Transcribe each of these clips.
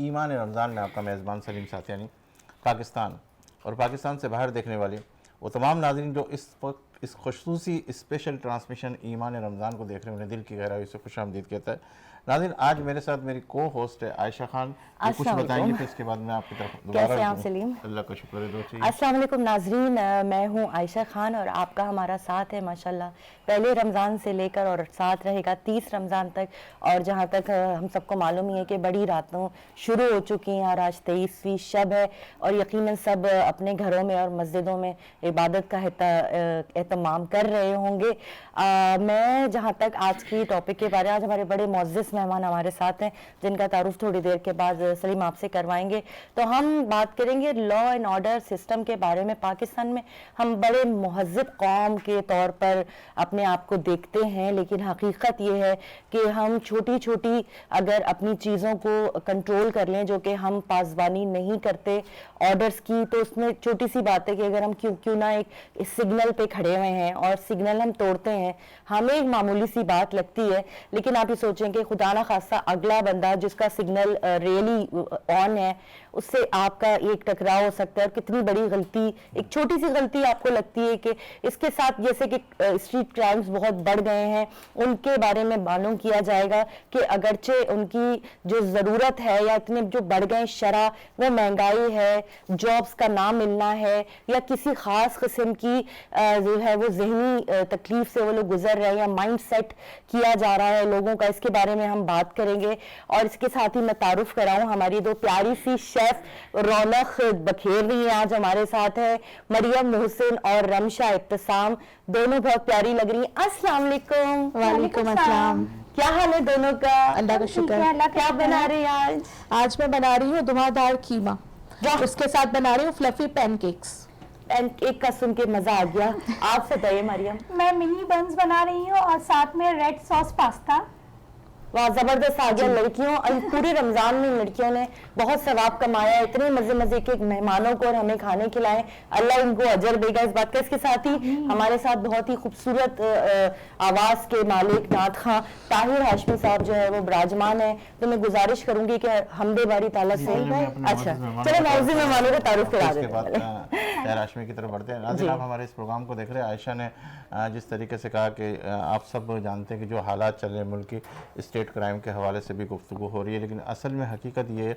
ईमान रमज़ान में आपका मेज़बान सलीम साथियानी पाकिस्तान और पाकिस्तान से बाहर देखने वाले वो तमाम नाज़रीन जो इस वक्त इस खुसूसी स्पेशल ट्रांसमिशन ईमान रमज़ान को देख रहे हैं, उन्हें दिल की गहराई से खुशामदीद कहता है। नाज़रीन, आज मेरे साथ मेरी को होस्ट है आयशा खान, जो कुछ बताएंगे, फिर इसके बाद मैं आपकी तरफ दोबारा। कैसे हैं आप सलीम? अल्लाह का शुक्र है। अस्सलाम वालेकुम नाजरीन, मैं हूं आयशा खान और आपका हमारा साथ है माशाल्लाह पहले रमज़ान से लेकर और साथ रहेगा 30 रमज़ान तक। और जहां तक हम सबको मालूम ही है कि बड़ी रातों शुरू हो चुकी हैं और आज 23वीं शब है और यकीनन सब अपने घरों में और मस्जिदों में इबादत का एहतमाम कर रहे होंगे। मैं जहां तक आज की टॉपिक के बारे में, आज हमारे बड़े मुअज़्ज़िज़ मेहमान हमारे साथ हैं जिनका तारुफ थोड़ी देर के बाद सलीम आपसे करवाएंगे। तो हम बात करेंगे लॉ एंड ऑर्डर सिस्टम के बारे में। पाकिस्तान में हम बड़े महज़्ज़ब कौम के तौर पर अपने आप को देखते हैं, लेकिन हकीकत ये है कि हम छोटी छोटी अगर अपनी चीज़ों को कंट्रोल कर लें, जो कि हम पासबानी नहीं करते ऑर्डर्स की, तो उसमें छोटी सी बात है कि अगर हम क्यों ना एक सिग्नल पे खड़े हुए हैं और सिग्नल हम तोड़ते हैं, हमें एक मामूली सी बात लगती है, लेकिन आप ये सोचें कि खुदा ना खास्ता अगला बंदा जिसका सिग्नल रियली ऑन है उससे आपका एक टकराव हो सकता है। और कितनी बड़ी गलती, एक छोटी सी गलती आपको लगती है कि इसके साथ, जैसे कि स्ट्रीट क्राइम्स बहुत बढ़ गए हैं, उनके बारे में मालूम किया जाएगा कि अगरचे उनकी जो ज़रूरत है या इतने जो बढ़ गए शरह, वो महंगाई है, जॉब्स का ना मिलना है, या किसी ख़ास किस्म की जो है वो जहनी तकलीफ से वो लोग गुजर रहे हैं, या माइंड सेट किया जा रहा है लोगों का, इसके बारे में हम बात करेंगे। और इसके साथ ही मैं तारुफ कराऊं, हमारी दो प्यारी सी शेफ रौनक बखेर रही है, आज हमारे साथ है मरियम मोहसिन और रमशा इब्तिसाम, दोनों बहुत प्यारी लग रही हैं। अस्सलाम वालेकुम। वालेकुम अस्सलाम। क्या हाल है दोनों का? अल्लाह का शुक्र है। क्या बना रही हैं आज? आज मैं बना रही हूँ धुआंधार कीमा, उसके साथ बना रही हूँ फ्लफी पैनकेक्स। पैनकेक का सुन के मजा आ गया। आप बताइए मरियम। मैं मिनी बन्स बना रही हूँ और साथ में रेड सॉस पास्ता। वाह, जबरदस्त आ गया। लड़कियों, पूरे रमजान में लड़कियों ने बहुत सवाब कमाया, इतने मजे मजे के मेहमानों को और हमें खाने खिलाएं, अल्लाह इनको अजर देगा इस बात का। इसके साथ ही हमारे साथ बहुत ही खूबसूरत आवाज के मालिक नात खां ताहिर हाशमी साहब जो है वो विराजमान है। तो मैं गुजारिश करूंगी कि हमदे बारी ताला से, अच्छा चलो मौजूद मेहमानों का तारुफ करा देते हैं। हाशमी की तरफ बढ़ते हैं। नाज़रीन, आप हमारे इस प्रोग्राम को देख रहे हैं। आयशा ने जिस तरीके से कहा कि आप सब जानते हैं कि जो हालात चल रहे हैं मुल्क की, स्टेट क्राइम के हवाले से भी गुफ्तगू हो रही है, लेकिन असल में हकीकत ये है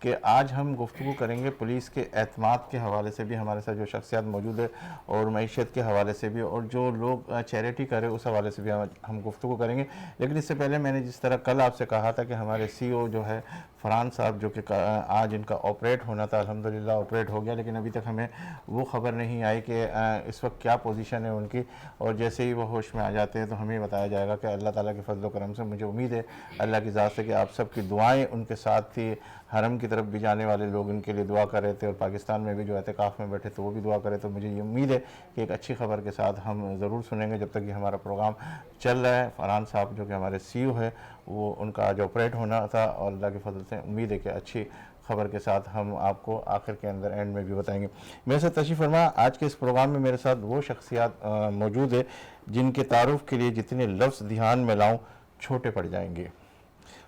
कि आज हम गुफ्तगू करेंगे पुलिस के एतमाद के हवाले से भी, हमारे साथ जो शख्सियात मौजूद है, और मईशत के हवाले से भी, और जो लोग चैरिटी करे उस हवाले से भी हम गुफ्तगू करेंगे। लेकिन इससे पहले मैंने जिस तरह कल आपसे कहा था कि हमारे CEO जो है फरहान साहब, जो कि आज इनका ऑपरेट होना था, अल्हम्दुलिल्लाह ऑपरेट हो गया, लेकिन अभी तक हमें वो खबर नहीं आई कि इस वक्त क्या पोजीशन है उनकी, और जैसे ही वो होश में आ जाते हैं तो हमें बताया जाएगा कि अल्लाह ताला के फजल करम से, मुझे उम्मीद है अल्लाह की ज़ात से कि आप सबकी दुआएं उनके साथ थी। हरम की तरफ भी जाने वाले लोग इनके लिए दुआ कर रहे थे, और पाकिस्तान में भी जो एहतिकाफ में बैठे तो वो भी दुआ करे। तो मुझे ये उम्मीद है कि एक अच्छी खबर के साथ हम ज़रूर सुनेंगे। जब तक ये हमारा प्रोग्राम चल रहा है, फरहान साहब जो कि हमारे CEO है, वो उनका आज ऑपरेट होना था, और अल्लाह के फजल से उम्मीद है कि अच्छी खबर के साथ हम आपको आखिर के अंदर एंड में भी बताएंगे। मेरे साथ तशरीफ़ फरमा, आज के इस प्रोग्राम में मेरे साथ वो शख्सियात मौजूद है जिनके तारुफ के लिए जितने लफ्ज़ ध्यान में लाऊं छोटे पड़ जाएंगे।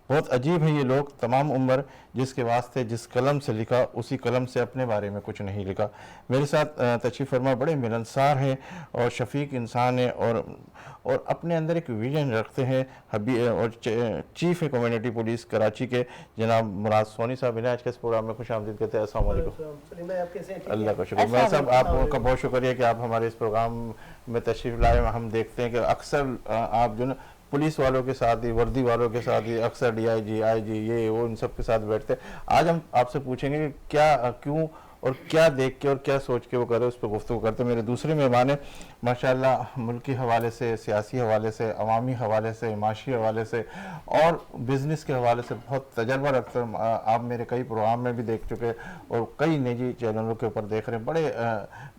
बहुत अजीब है ये लोग, तमाम उम्र जिसके वास्ते जिस कलम से लिखा उसी कलम से अपने बारे में कुछ नहीं लिखा। मेरे साथ तशरीफ़ फरमा बड़े मिलनसार हैं और शफीक इंसान है, और अपने अंदर एक विजन रखते हैं। और चीफ़ कम्युनिटी पुलिस कराची के जनाब मुराद सोनी साहब इन्हें आज के इस प्रोग्राम में खुश आमदीद कहते हैं। अस्सलाम वालेकुम। अल्लाह का शुक्र। मैं साहब आपका बहुत शुक्रिया कि आप हमारे इस प्रोग्राम में तशरीफ़ लाए। हम देखते हैं कि अक्सर आप जो ना पुलिस वालों के साथ ही, वर्दी वालों के साथ ही, अक्सर DIG IG ये वो इन सब के साथ बैठते। आज हम आपसे पूछेंगे कि क्या, क्यों और क्या देख के और क्या सोच के वो करे, उस पर गुफ्तगू करते। मेरे दूसरे मेहमान है माशाल्लाह, मुल्की हवाले से, सियासी हवाले से, अवामी हवाले से, माशी हवाले से और बिज़नेस के हवाले से बहुत तजर्बा रखते हैं। आप मेरे कई प्रोग्राम में भी देख चुके और कई निजी चैनलों के ऊपर देख रहे हैं। बड़े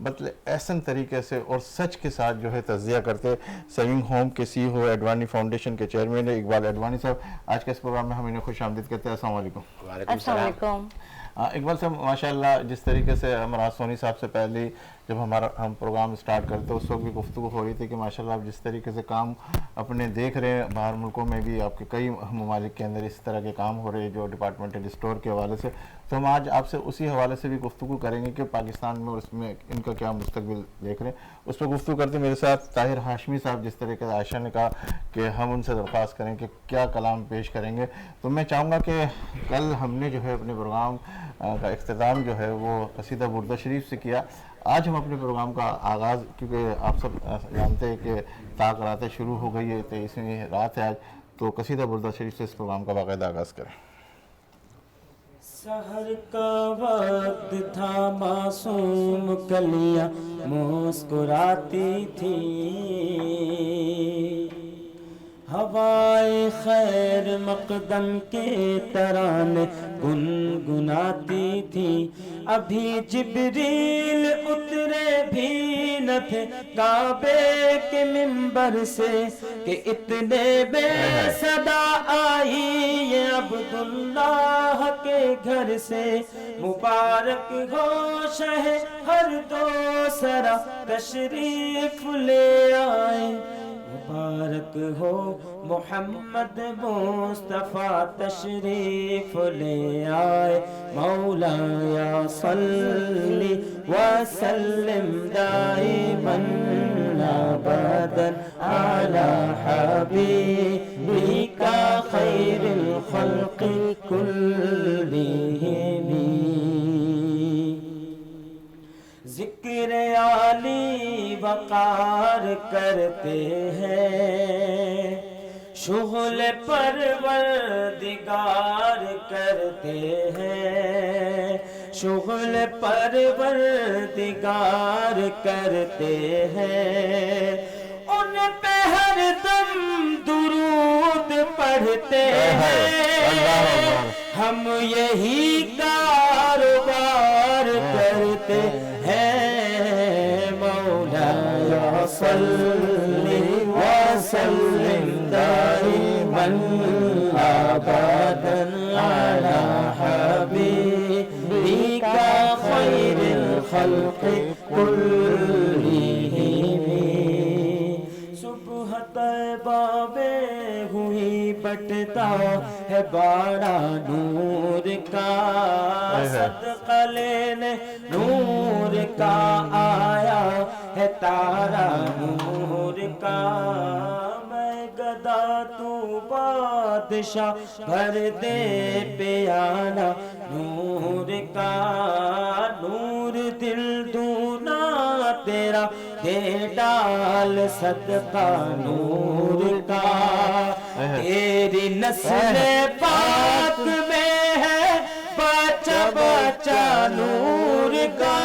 मतलब ऐसा तरीके से और सच के साथ जो है तज़िया करते। सेविंग होम के CEO, एडवानी फाउंडेशन के चेयरमैन है इकबाल एडवानी साहब। आज के इस प्रोग्राम में हम इन्हें खुश आमदीद कहते हैं। अस्सलाम वालेकुम। अस्सलाम वालेकुम। इकबाल साहब, माशाल्लाह जिस तरीके से मुराद सोनी साहब से पहले जब हम प्रोग्राम स्टार्ट करते उस वक्त भी गुफ्तगू हो रही थी कि माशाल्लाह आप जिस तरीके से काम अपने देख रहे हैं, बाहर मुल्कों में भी आपके कई ममालिक के अंदर इस तरह के काम हो रहे हैं जो डिपार्टमेंटल स्टोर के हवाले से, तो हम आज आपसे उसी हवाले से भी गुफ्तगू करेंगे कि पाकिस्तान में और उसमें इनका क्या मुस्तकबिल देख रहे हैं। उस पर गुफ्तगू करते मेरे साथ ताहिर हाशमी साहब, जिस तरीके से आयशा ने कहा कि हम उनसे दरख्वास्त करें कि क्या कलाम पेश करेंगे। तो मैं चाहूँगा कि कल हमने जो है अपने प्रोग्राम का इख्तिताम जो है वो कसीदा बुर्दा शरीफ से किया, आज हम अपने प्रोग्राम का आगाज़, क्योंकि आप सब जानते हैं कि ताक रातें शुरू हो गई है, 23वीं रात है आज, तो कसीदा बुर्दा शरीफ से इस प्रोग्राम का बाकायदा आगाज़ करें। सहर का वक्त था, मासूम कलियां मुस्कुराती थी, हवाए खैर मकदम के तराने गुनगुनाती थी। अभी जिब्रील उतरे भी न थे काबे के मिंबर से कि इतने में सदा आई ये अब्दुल्लाह के घर से। मुबारक हो शहर दो सरा तशरीफ ले आए, मुबारक हो मोहम्मद मुस्तफ़ा तशरीफ ले आए। मौला या सल्ली व सल्लिम दाइमन अबदन अला हबीबिका खैरिल खल्क़ि कुल्लिहिम। जिक्र आली वकार करते हैं, शुग़ल परवरदिगार करते हैं, शुग़ल परवरदिगार करते हैं। उन पे हर दम दुरूद पढ़ते हैं, हम यही कारोबार करते हैं। मौला या सल्ली व सल्लिम दाइमन अबदन अला हबीबिका खैरिल खल्क़ि कुल्लिहिम। सुबह तैबा में हुई बटता है बाड़ा नूर का, सदका लेने नूर का आया है तारा नूर का। मैं गदा तू बादशाह भर दे प्याला नूर का। नूर दिल दूना तेरा दे डाल सदका नूर का। तेरी नस्ल पाक में है बच्चा बच्चा नूर का।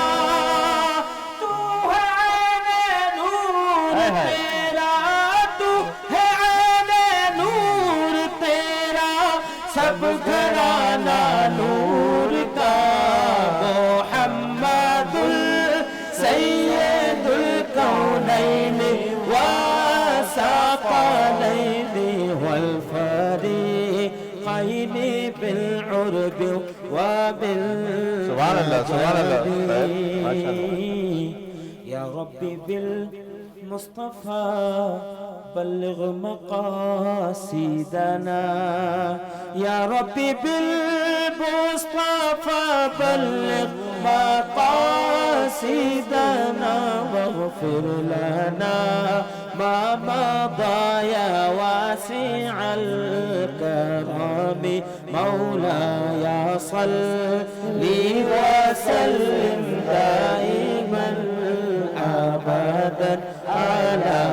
तू है नूर तेरा, तू है नूर तेरा, सब घराना नूर का। मोहम्मदुल सैयदुल कौनैन व सक़लैन वल फरीक़ैन बिल उर्ब व बिल सुभान अल्लाह, सुभान अल्लाह, माशाअल्लाह। या रब्बी बिल मुस्तफ़ा बल्लिग़ मक़ासिदना, या रब्बी बिल मुस्तफ़ा बल्लिग़ मक़ासिदना वग़फ़िर लना मा मदा या वासिअल करम। मौला या सल्ली व सल्लिम दाइमन अबदन अला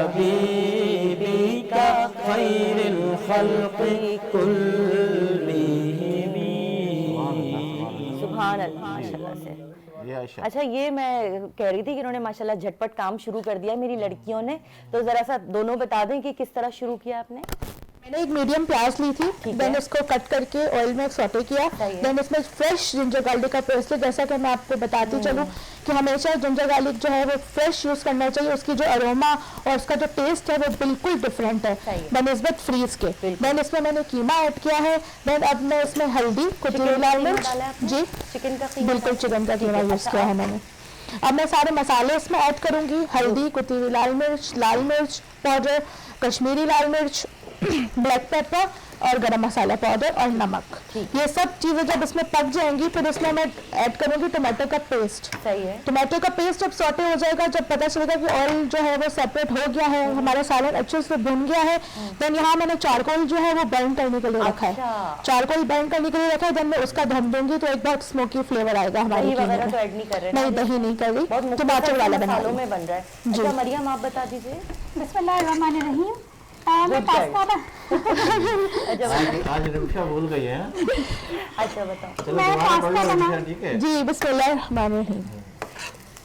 हबीबिका खैरिल खल्क़ि कुल्लिहिम। सुभान अल्लाह, माशाल्लाह से। ये आयशा, अच्छा, ये मैं कह रही थी कि इन्होंने माशाल्लाह झटपट काम शुरू कर दिया मेरी लड़कियों ने, तो जरा सा दोनों बता दें कि किस तरह शुरू किया आपने। मैंने एक मीडियम प्याज ली थी, देन उसको कट करके ऑयल में सौटे किया, देन इसमें फ्रेश जिंजर गार्लिक का पेस्ट है। जैसा कि मैं आपको बताती चलूँ कि हमेशा जिंजर गार्लिक जो है वो फ्रेश यूज़ करना चाहिए, उसकी जो अरोमा और उसका जो टेस्ट है वो बिल्कुल डिफरेंट है बनिस्बत फ्रीज के। देन इसमें मैंने कीमा ऐड किया है, देन अब मैं इसमें हल्दी, कुटी लाल मिर्च, जी चिकन का बिल्कुल चिकन का कीमा यूज़ किया है मैंने। अब मैं सारे मसाले इसमें ऐड करूंगी, हल्दी, कुटी हुई लाल मिर्च पाउडर, कश्मीरी लाल मिर्च, ब्लैक पेपर और गरम मसाला पाउडर और नमक। ये सब चीज़ें जब इसमें पक जाएंगी फिर इसमें मैं ऐड करूंगी टमाटो का पेस्ट। सही है। टमाटो का पेस्ट जब सॉटे हो जाएगा, जब पता चलेगा कि ऑयल जो है वो सेपरेट हो गया है, हमारा सालन अच्छे से भुन गया है, देन यहाँ मैंने चारकोल जो है वो बर्न करने के लिए रखा है। चारकोल बर्न करने के लिए रखा है, देन मैं उसका धम दूंगी तो एक बहुत स्मोकी फ्लेवर आएगा हमारे दही वगैरह तो ऐड नहीं कर रहे? नहीं, दही नहीं कर रही, बहुत टमाटर वाला बना मसालों में बन रहा है। अच्छा मरियम आप बता दीजिए। बिस्मिल्लाहिर्रहमानिर्रहीम। मैं पास्ता आज रिक्शा भूल गई है। अच्छा बताओ। चलो मैं दोबारा पढ़ पास्ता लो बना- रिक्शा, ठीक है। जी बिस्मिल्लाहिर्रहमानिर्रहीम।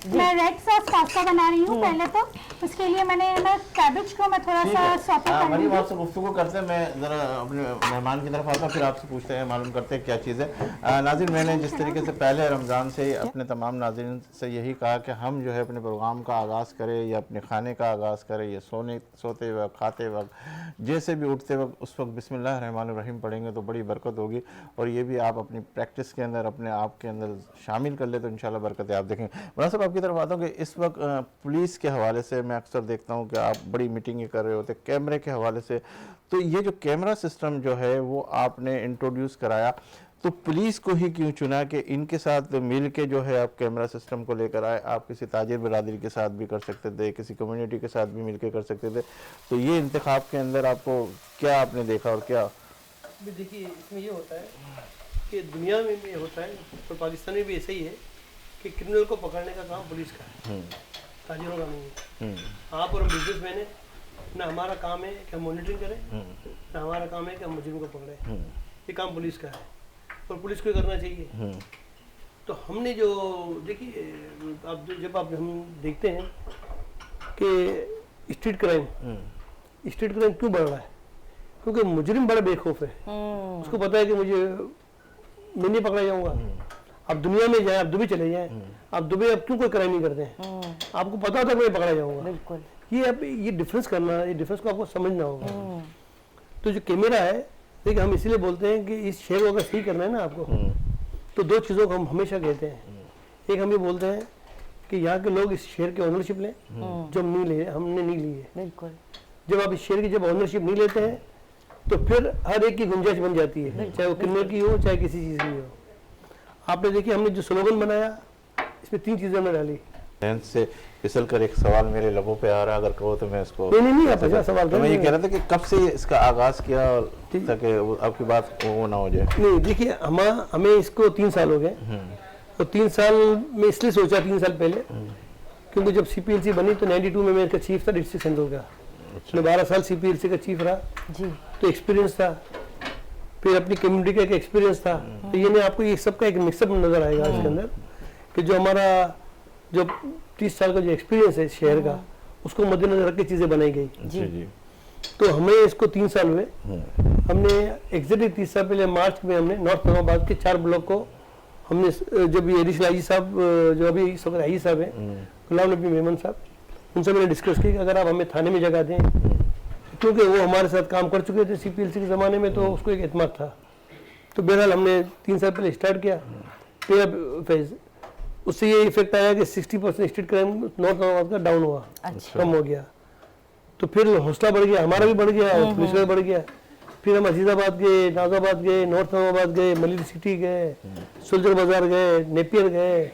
मैं रेड सॉस पास्ता बना रही हूँ पहले तो। उसके लिए मैं कैबेज को मैं थोड़ा सा सॉटे कर मरीम लूँगी। आपसे गुफ्तगू करते हैं, मैं ज़रा अपने मेहमान की तरफ आता हूँ, फिर आपसे पूछते हैं, मालूम करते हैं क्या चीज़ है। नाज़रीन, मैंने जिस तरीके से पहले रमज़ान से अपने तमाम नाज़रीन से यही कहा कि हम जो है अपने प्रोग्राम का आगाज़ करें या अपने खाने का आगाज़ करें या सोते वक्त, खाते वक्त, जैसे भी उठते वक्त उस वक्त बिस्मिल्लाहिर्रहमानिर्रहीम पढ़ेंगे तो बड़ी बरकत होगी। और ये भी आप अपनी प्रैक्टिस के अंदर अपने आप के अंदर शामिल कर ले तो इंशाल्लाह बरकत आप देखेंगे। मुन्ना साहब, आपकी तरफ आता हूँ कि इस वक्त पुलिस के हवाले से मैं अक्सर देखता हूँ कि आप बड़ी मीटिंगें कर रहे होते, कैमरे के हवाले से, तो ये जो कैमरा सिस्टम जो है वो आपने इंट्रोड्यूस कराया, तो पुलिस को ही क्यों चुना कि इनके साथ मिल के जो है आप कैमरा सिस्टम को लेकर आए? आप किसी ताजिर बरादरी के साथ भी कर सकते थे, किसी कम्युनिटी के साथ भी मिल के कर सकते थे, तो ये इंतखाब के अंदर आपको क्या आपने देखा और क्या? देखिए, इसमें ये होता है कि दुनिया में भी होता है और पाकिस्तान में भी ऐसा ही है कि क्रिमिनल को पकड़ने का काम पुलिस का है, ताजिरों का नहीं है। आप और हम बिजनेसमैन है ना, हमारा काम है कि हम मॉनिटरिंग करें, ना हमारा काम है कि हम मुजरिम को पकड़ें। ये काम पुलिस का है और पुलिस को करना चाहिए। तो हमने जो देखिए, आप जब आप हम देखते हैं कि स्ट्रीट क्राइम क्यों बढ़ रहा है, क्योंकि मुजरिम बड़ा बेखौफ है। उसको पता है कि मैं नहीं पकड़ा जाऊंगा। आप दुनिया में जाए, आप दुबई चले जाएं, आप दुबई अब क्यों कोई क्राइम नहीं करते हैं? आपको पता होता है कि मैं पकड़ा जाऊंगा। बिल्कुल। ये डिफरेंस करना, ये डिफरेंस को आपको समझना होगा। तो जो कैमरा है, देखिए हम इसीलिए बोलते हैं कि इस शहर को अगर सही करना है ना आपको, तो दो चीज़ों को हम हमेशा कहते हैं। एक हम ये बोलते हैं कि यहाँ के लोग इस शहर की ऑनरशिप लें, जो हमने नहीं ली है। बिल्कुल। जब आप इस शहर की जब ऑनरशिप नहीं लेते हैं तो फिर हर एक की गुंजाइश बन जाती है, चाहे वो क्रिमिनल की हो, चाहे किसी चीज़ की हो। आपने देखिए, हमने जो स्लोगन बनाया, इसमें 3 चीज़ें हमने डाली। से फिसल कर एक सवाल मेरे लबों पे आ रहा, अगर कहो तो मैं इसको नहीं आप अच्छा सवाल तो मैं ये करें। कह रहा था कि कब से इसका आगाज किया और ताकि आपकी बात वो ना हो जाए। नहीं देखिए, हमें इसको 3 साल हो गए और 3 साल में इसलिए सोचा 3 साल पहले, क्योंकि जब CPLC बनी तो 92 में मेरा चीफ था डिस्ट्रिक्ट सेंट्रल का। मैं 12 साल CPLC का चीफ रहा जी। तो एक्सपीरियंस था, फिर अपनी कम्युनिटी का एक एक्सपीरियंस था। तो ये आपको ये सबका एक मिक्सअप नजर आएगा इसके अंदर कि जो हमारा जो 30 साल का जो एक्सपीरियंस है शहर का, उसको मद्देनजर रख के चीज़ें बनाई गई। जी। तो हमें इसको 3 साल हुए। हमने एग्जैक्टली 30 साल पहले मार्च में हमने नॉर्थ नवाबाद के 4 ब्लॉक को हमने, जब ये एडिशनल आई साहब जो अभी इस वक्त आई साहब हैं, गुलाम नबी मेमन साहब, उनसे मैंने डिस्कस किया कि अगर आप हमें थाने में जगह दें, क्योंकि वो हमारे साथ काम कर चुके थे CPLC के ज़माने में, तो उसको एक एतमाद था। तो बहरहाल हमने 3 साल पहले स्टार्ट किया पहला फेज। उससे ये इफेक्ट आया कि 60% स्ट्रीट क्राइम नॉर्थ नवाबाद का डाउन हुआ, कम हो गया। तो फिर हौसला बढ़ गया, हमारा भी बढ़ गया और पुलिस का भी बढ़ गया। फिर हम अजीज़ाबाद गए, नाजाबाद गए, नॉर्थ नवाबाद गए, मलिर सिटी गए, सुलझर बाजार गए, नेपियर गए,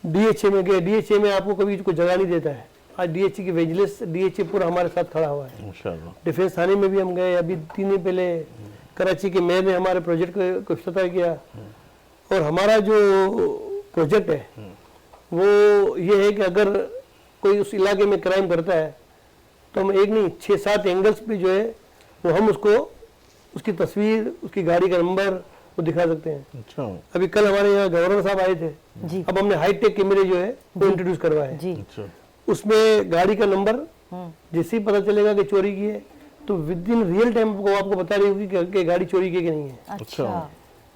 DHA में गए। DHA में आपको कभी कोई जगह नहीं देता है। आज DHA की विजिलेंस, DHA पूरा हमारे साथ खड़ा हुआ है। डिफेंस थाने में भी हम गए। अभी 3 दिन पहले कराची के मेयर ने हमारे प्रोजेक्ट को इफ्तिताह किया। और हमारा जो प्रोजेक्ट है वो ये है कि अगर कोई उस इलाके में क्राइम करता है तो हम एक नहीं 6-7 एंगल्स पे जो है वो हम उसको, उसकी तस्वीर, उसकी गाड़ी का नंबर वो दिखा सकते हैं। अच्छा। अभी कल हमारे यहाँ गवर्नर साहब आए थे जी। अब हमने हाईटेक कैमरे जो है वो इंट्रोड्यूस करवाए। जी। अच्छा। उसमें गाड़ी का नंबर जैसे ही पता चलेगा कि चोरी की है तो विद इन रियल टाइम आपको बता रही होगी कि गाड़ी चोरी की कि नहीं है। अच्छा।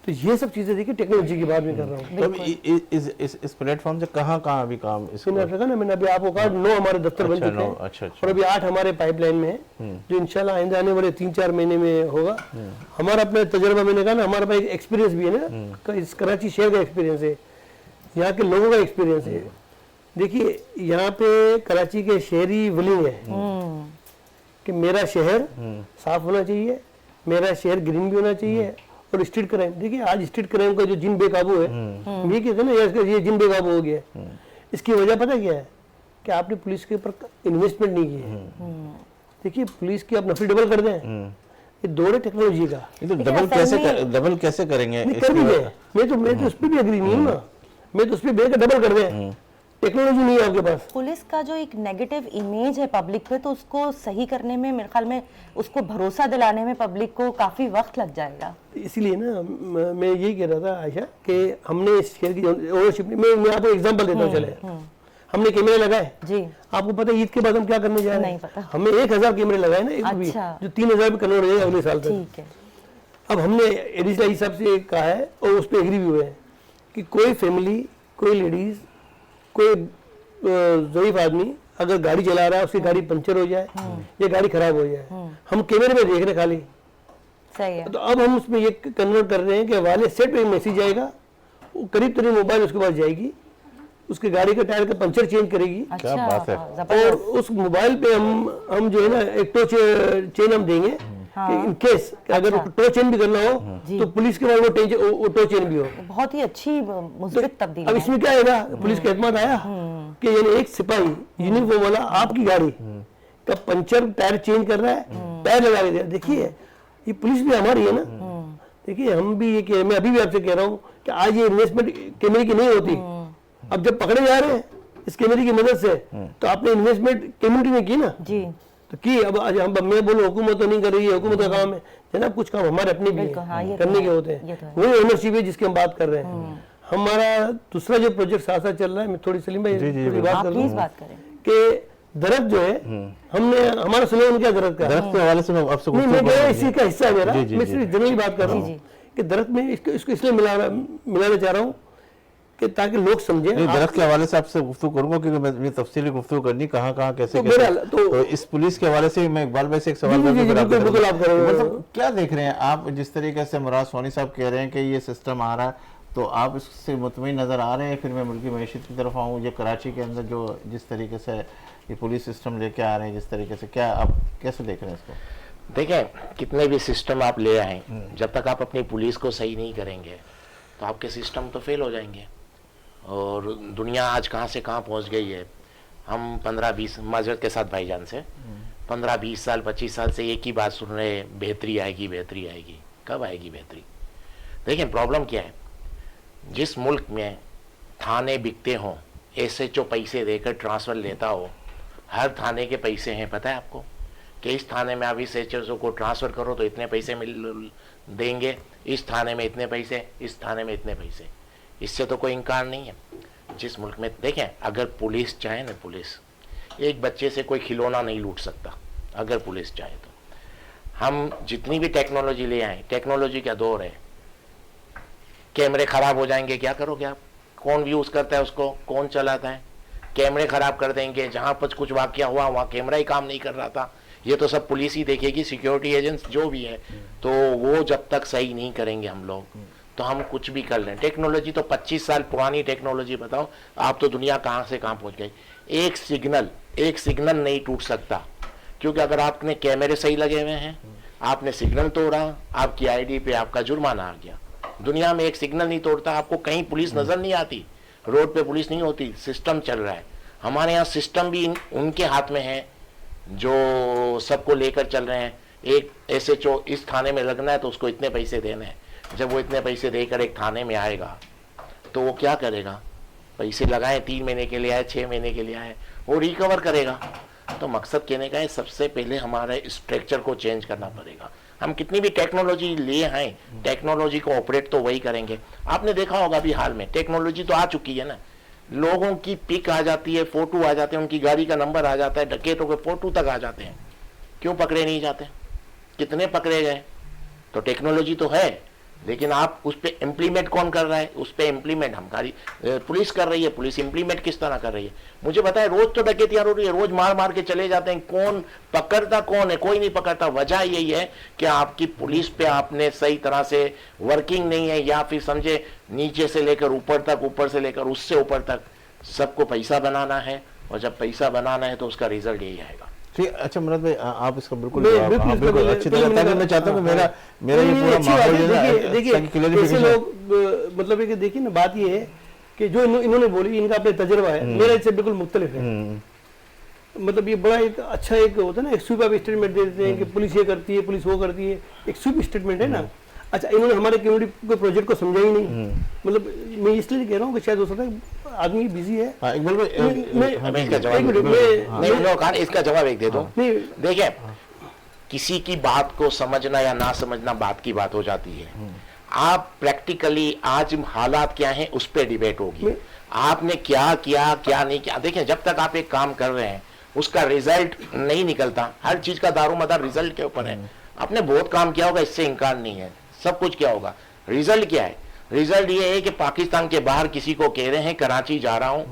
तो ये सब चीजें देखिए टेक्नोलॉजी की बात में कर रहा हूँ। तो इस प्लेटफॉर्म से कहाँ अभी काम मैंने कहा ना, मैंने अभी आपको कहा 9 हमारे दफ्तर बन चुके हैं। अच्छा। और अभी 8 हमारे पाइपलाइन में है जो इंशाल्लाह आइंदा आने वाले 3-4 महीने में होगा। हमारा अपना तजर्बा, मैंने कहा ना, हमारा पास एक्सपीरियंस भी है ना, इस कराची शहर का एक्सपीरियंस है यहाँ के लोगों का एक्सपीरियंस है। देखिए यहाँ पे कराची के शहरी विलिंग है कि मेरा शहर साफ होना चाहिए, मेरा शहर ग्रीन भी होना चाहिए, और स्ट्रीट क्राइम, देखिए आज स्ट्रीट क्राइम का जो जिन बेकाबू है, ये कहते हैं ना ये जिन बेकाबू हो गया, इसकी वजह पता क्या है कि आपने पुलिस के ऊपर इन्वेस्टमेंट नहीं की है। देखिए पुलिस की आप नफरी डबल कर दें, ये दौड़ है टेक्नोलॉजी का। ये तो डबल कैसे करेंगे? कर भी दे, मैं तो उस पर भी अग्री नहीं हूँ ना, मैं तो उस पर बेकर डबल कर दें, टेक्नोलॉजी नहीं है आपके पास। पुलिस का जो एक नेगेटिव इमेज है पब्लिक पे, तो उसको सही करने में मेरे ख्याल में, उसको भरोसा दिलाने में पब्लिक को काफी वक्त लग जाएगा। इसीलिए ना मैं यही कह रहा था आयशा कि हमने इस शेयर की ओनरशिप, मैं आपको एग्जांपल देता हूँ, चले हमने कैमरे लगाए जी, आपको पता है ईद के बाद हम क्या करने जा रहे हैं? नहीं पता। हमने 1000 कैमरे लगाए ना, एक अच्छा। जो 3000 में कन्वर्ट हो जाए अगले साल तक। ठीक है। अब हमने एडिशनल हिसाब से कहा है और उस पर एग्री भी हुए हैं कि कोई फैमिली, कोई लेडीज, कोई ज़ईफ आदमी अगर गाड़ी चला रहा है, उसकी गाड़ी पंचर हो जाए या गाड़ी खराब हो जाए, हम कैमरे में देख रहे खाली, सही है। तो अब हम उसमें ये कन्वर्ट कर रहे हैं कि वाले सेट पे मैसेज आएगा, वो करीब मोबाइल उसके पास जाएगी, उसकी गाड़ी का टायर का पंचर चेंज करेगी। अच्छा, क्या बात है। और उस मोबाइल पे हम जो है ना एक टो चेन हम देंगे कि इन केस अगर टो चेन भी करना हो तो पुलिस के पास वो टो चेन भी हो। बहुत ही अच्छी मुस्बित तब्दीली अब है। इसमें क्या आएगा, पुलिस का एतमाद आया कि यानी एक सिपाही यूनिफॉर्म वाला आपकी गाड़ी का पंचर टायर चेंज कर रहा है, टायर लगा के दे। देखिए ये पुलिस भी हमारी है ना। देखिए हम भी ये मैं अभी भी आपसे कह रहा हूँ कि आज ये इन्वेस्टमेंट कैमरे की नहीं होती, अब जब पकड़े जा रहे हैं इस कैमरे की मदद से, तो आपने इन्वेस्टमेंट कम्युनिटी में की ना जी, तो की। अब आज हम मैं बोलूं हुकूमत तो नहीं कर रही है, हुकूमत का काम है जनाब, कुछ काम हमारे अपने भी करने के होते हैं, वही ओनरशिप है जिसकी हम बात कर रहे हैं। हमारा दूसरा जो प्रोजेक्ट साथ साथ चल रहा है, मैं थोड़ी सलीम भाई थोड़ी बात करूँ कि दरख्त जो है हमने हमारा स्लोगन क्या दरख्त का, दरख्त के हवाले से मैं आपसे इसी का हिस्सा है मेरा, मैं सिर्फ जनरली बात कर रहा हूँ कि दरख्त में इसको इसलिए मिलाना चाह रहा हूँ कि ताकि लोग समझें। दरख्त के हवाले से आपसे गुफ्तगू करूंगा क्योंकि मैं तफसीली गुफ्तगू करनी कहाँ कैसे तो इस पुलिस के हवाले से मैं इकबाल भाई से एक सवाल मतलब क्या देख रहे हैं आप, जिस तरीके से मुराद सोनी साहब कह रहे हैं कि ये सिस्टम आ रहा है, तो आप इससे मुतमईन नज़र आ रहे हैं? फिर मैं मुल्की मईशत की तरफ आऊँ, ये कराची के अंदर जो जिस तरीके से ये पुलिस सिस्टम लेके आ रहे हैं, जिस तरीके से, क्या आप कैसे देख रहे हैं इसको? देखें, कितने भी सिस्टम आप ले आए, जब तक आप अपनी पुलिस को सही नहीं करेंगे तो आपके सिस्टम तो फेल हो जाएंगे। और दुनिया आज कहाँ से कहाँ पहुँच गई है। हम 15-20 माजरत के साथ भाईजान से 15-20 साल 25 साल से एक ही बात सुन रहे हैं, बेहतरी आएगी, बेहतरी आएगी। कब आएगी बेहतरी? देखें प्रॉब्लम क्या है, जिस मुल्क में थाने बिकते हों, SHO पैसे देकर ट्रांसफ़र लेता हो, हर थाने के पैसे हैं, पता है आपको कि इस थाने में आप इस SHO को ट्रांसफ़र करो तो इतने पैसे मिल देंगे, इस थाने में इतने पैसे, इस थाने में इतने पैसे। इससे तो कोई इनकार नहीं है। जिस मुल्क में देखें, अगर पुलिस चाहे ना, पुलिस एक बच्चे से कोई खिलौना नहीं लूट सकता अगर पुलिस चाहे तो। हम जितनी भी टेक्नोलॉजी ले आए, टेक्नोलॉजी का दौर है, कैमरे ख़राब हो जाएंगे, क्या करोगे आप? कौन यूज़ करता है उसको, कौन चलाता है? कैमरे ख़राब कर देंगे, जहाँ पर कुछ वाक़या हुआ वहाँ कैमरा ही काम नहीं कर रहा था, ये तो सब पुलिस ही देखेगी, सिक्योरिटी एजेंट्स जो भी है। तो वो जब तक सही नहीं करेंगे हम लोग, तो हम कुछ भी कर लें। टेक्नोलॉजी तो 25 साल पुरानी टेक्नोलॉजी, बताओ आप, तो दुनिया कहाँ से कहाँ पहुँच गई। एक सिग्नल नहीं टूट सकता, क्योंकि अगर आपने कैमरे सही लगे हुए हैं, आपने सिग्नल तोड़ा, आपकी ID पे आपका जुर्माना आ गया। दुनिया में एक सिग्नल नहीं तोड़ता, आपको कहीं पुलिस नज़र नहीं आती, रोड पे पुलिस नहीं होती, सिस्टम चल रहा है। हमारे यहाँ सिस्टम भी उनके हाथ में है जो सबको लेकर चल रहे हैं। एक SHO इस थाने में लगना है तो उसको इतने पैसे देने हैं, जब वो इतने पैसे देकर एक थाने में आएगा तो वो क्या करेगा? पैसे लगाए, 3 महीने के लिए आए, 6 महीने के लिए आए, वो रिकवर करेगा। तो मकसद कहने का है, सबसे पहले हमारे स्ट्रक्चर को चेंज करना पड़ेगा। हम कितनी भी टेक्नोलॉजी ले आए, टेक्नोलॉजी को ऑपरेट तो वही करेंगे। आपने देखा होगा अभी हाल में टेक्नोलॉजी तो आ चुकी है ना, लोगों की पिक आ जाती है, फोटो आ जाते हैं, उनकी गाड़ी का नंबर आ जाता है, डकैतों के फोटो तक आ जाते हैं। क्यों पकड़े नहीं जाते? कितने पकड़े गए? तो टेक्नोलॉजी तो है, लेकिन आप उस पर इम्प्लीमेंट कौन कर रहा है? उस पर इम्प्लीमेंट हमारी पुलिस कर रही है। पुलिस इम्प्लीमेंट किस तरह कर रही है? मुझे बताए, रोज तो डकैतियां हो रही है, रोज मार मार के चले जाते हैं, कौन पकड़ता कौन है? कोई नहीं पकड़ता। वजह यही है कि आपकी पुलिस पे आपने सही तरह से वर्किंग नहीं है, या फिर समझे नीचे से लेकर ऊपर तक, ऊपर से लेकर उससे ऊपर तक सबको पैसा बनाना है, और जब पैसा बनाना है तो उसका रिजल्ट यही आएगा। ठीक। अच्छा मुराद भाई, आप इसका बिल्कुल बिल्कुल अच्छी तरह, ताकि मैं चाहता हूँ कि मेरा ये पूरा माहौल जो है देखिए ताकि ऐसे क्लियरिफिकेशन। लोग मतलब है कि देखिए ना, बात ये है कि जो इन्होंने बोली, इनका अपने तजुर्बा है, मेरा इससे बिल्कुल मुख्तलिफ है। मतलब ये बड़ा एक अच्छा एक होता है ना, एक स्वीप ऑफ स्टेटमेंट दे देते हैं कि पुलिस ये करती है, पुलिस वो करती है, एक स्वीप स्टेटमेंट है ना। अच्छा, इन्होंने हमारे कम्युनिटी के प्रोजेक्ट को समझा ही नहीं। मतलब मैं इसलिए कह रहा हूँ कि शायद हो सकता है आदमी बिजी है। इकबाल भाई, मैं इसका जवाब इसका जवाब एक दे दो। देखिए, किसी की बात को समझना या ना समझना बात की बात हो जाती है। आप प्रैक्टिकली आज हालात क्या हैं उस पर डिबेट होगी, आपने क्या किया क्या नहीं किया। देखिए, जब तक आप एक काम कर रहे हैं उसका रिजल्ट नहीं निकलता, हर चीज का दारोमदार रिजल्ट के ऊपर है। आपने बहुत काम किया होगा, इससे इंकार नहीं है, सब कुछ किया होगा, रिजल्ट क्या है? रिजल्ट ये है कि पाकिस्तान के बाहर किसी को कह रहे हैं कराची जा रहा हूं,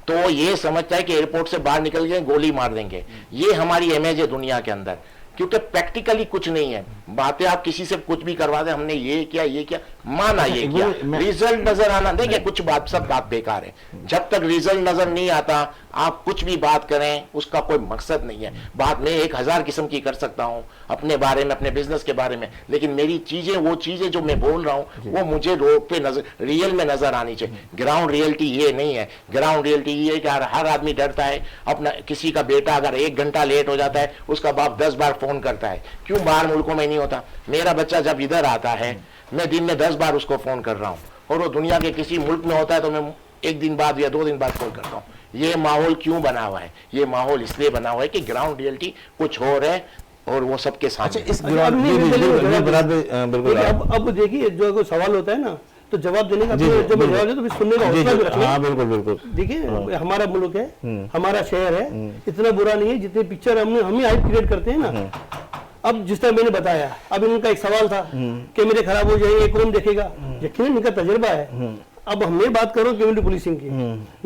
तो ये समझता है कि एयरपोर्ट से बाहर निकल गए गोली मार देंगे। ये हमारी इमेज है दुनिया के अंदर, क्योंकि प्रैक्टिकली कुछ नहीं है। बातें आप किसी से कुछ भी करवा दे, हमने ये किया माना, ये किया, रिजल्ट नजर आना। देखिए, कुछ बात, सब बात बेकार है। जब तक रिजल्ट नजर नहीं आता आप कुछ भी बात करें, उसका कोई मकसद नहीं है। बात मैं 1000 किस्म की कर सकता हूं अपने बारे में, अपने बिजनेस के बारे में, लेकिन मेरी चीजें, वो चीजें जो मैं बोल रहा हूं वो मुझे रोड पे नजर, रियल में नजर आनी चाहिए। ग्राउंड रियलिटी ये नहीं है। ग्राउंड रियलिटी ये है कि हर आदमी डरता है अपना, किसी का बेटा अगर 1 घंटा लेट हो जाता है उसका बाप 10 बार फोन करता है। क्यों बाहर मुल्कों में नहीं होता? मेरा बच्चा जब इधर आता है, मैं दिन में 10 बार उसको फोन कर रहा हूं, और वो दुनिया के किसी मुल्क में होता है तो मैं 1 दिन बाद या 2 दिन बाद कॉल करता हूं। ये माहौल क्यों बना हुआ है? ये माहौल इसलिए बना हुआ है कि ग्राउंड रियलिटी कुछ और है और वो सबके सामने। अच्छा, इस बिल्कुल अब देखिए, जो कोई सवाल होता है ना, तो जवाब देने का जब जवाब दे तो फिर सुनने का हौसला भी रखना। हाँ, बिल्कुल। देखिए, हमारा मुल्क है, हमारा शहर है, इतना बुरा नहीं है जितने पिक्चर हम हाइप क्रिएट करते हैं ना। अब जिस तरह मैंने बताया, अब इनका एक सवाल था कि मेरे खराब हो जाएंगे, कौन देखेगा? यकीनन इनका तजुर्बा है। अब मैं बात कर रहा हूँ कम्युनिटी पुलिसिंग की,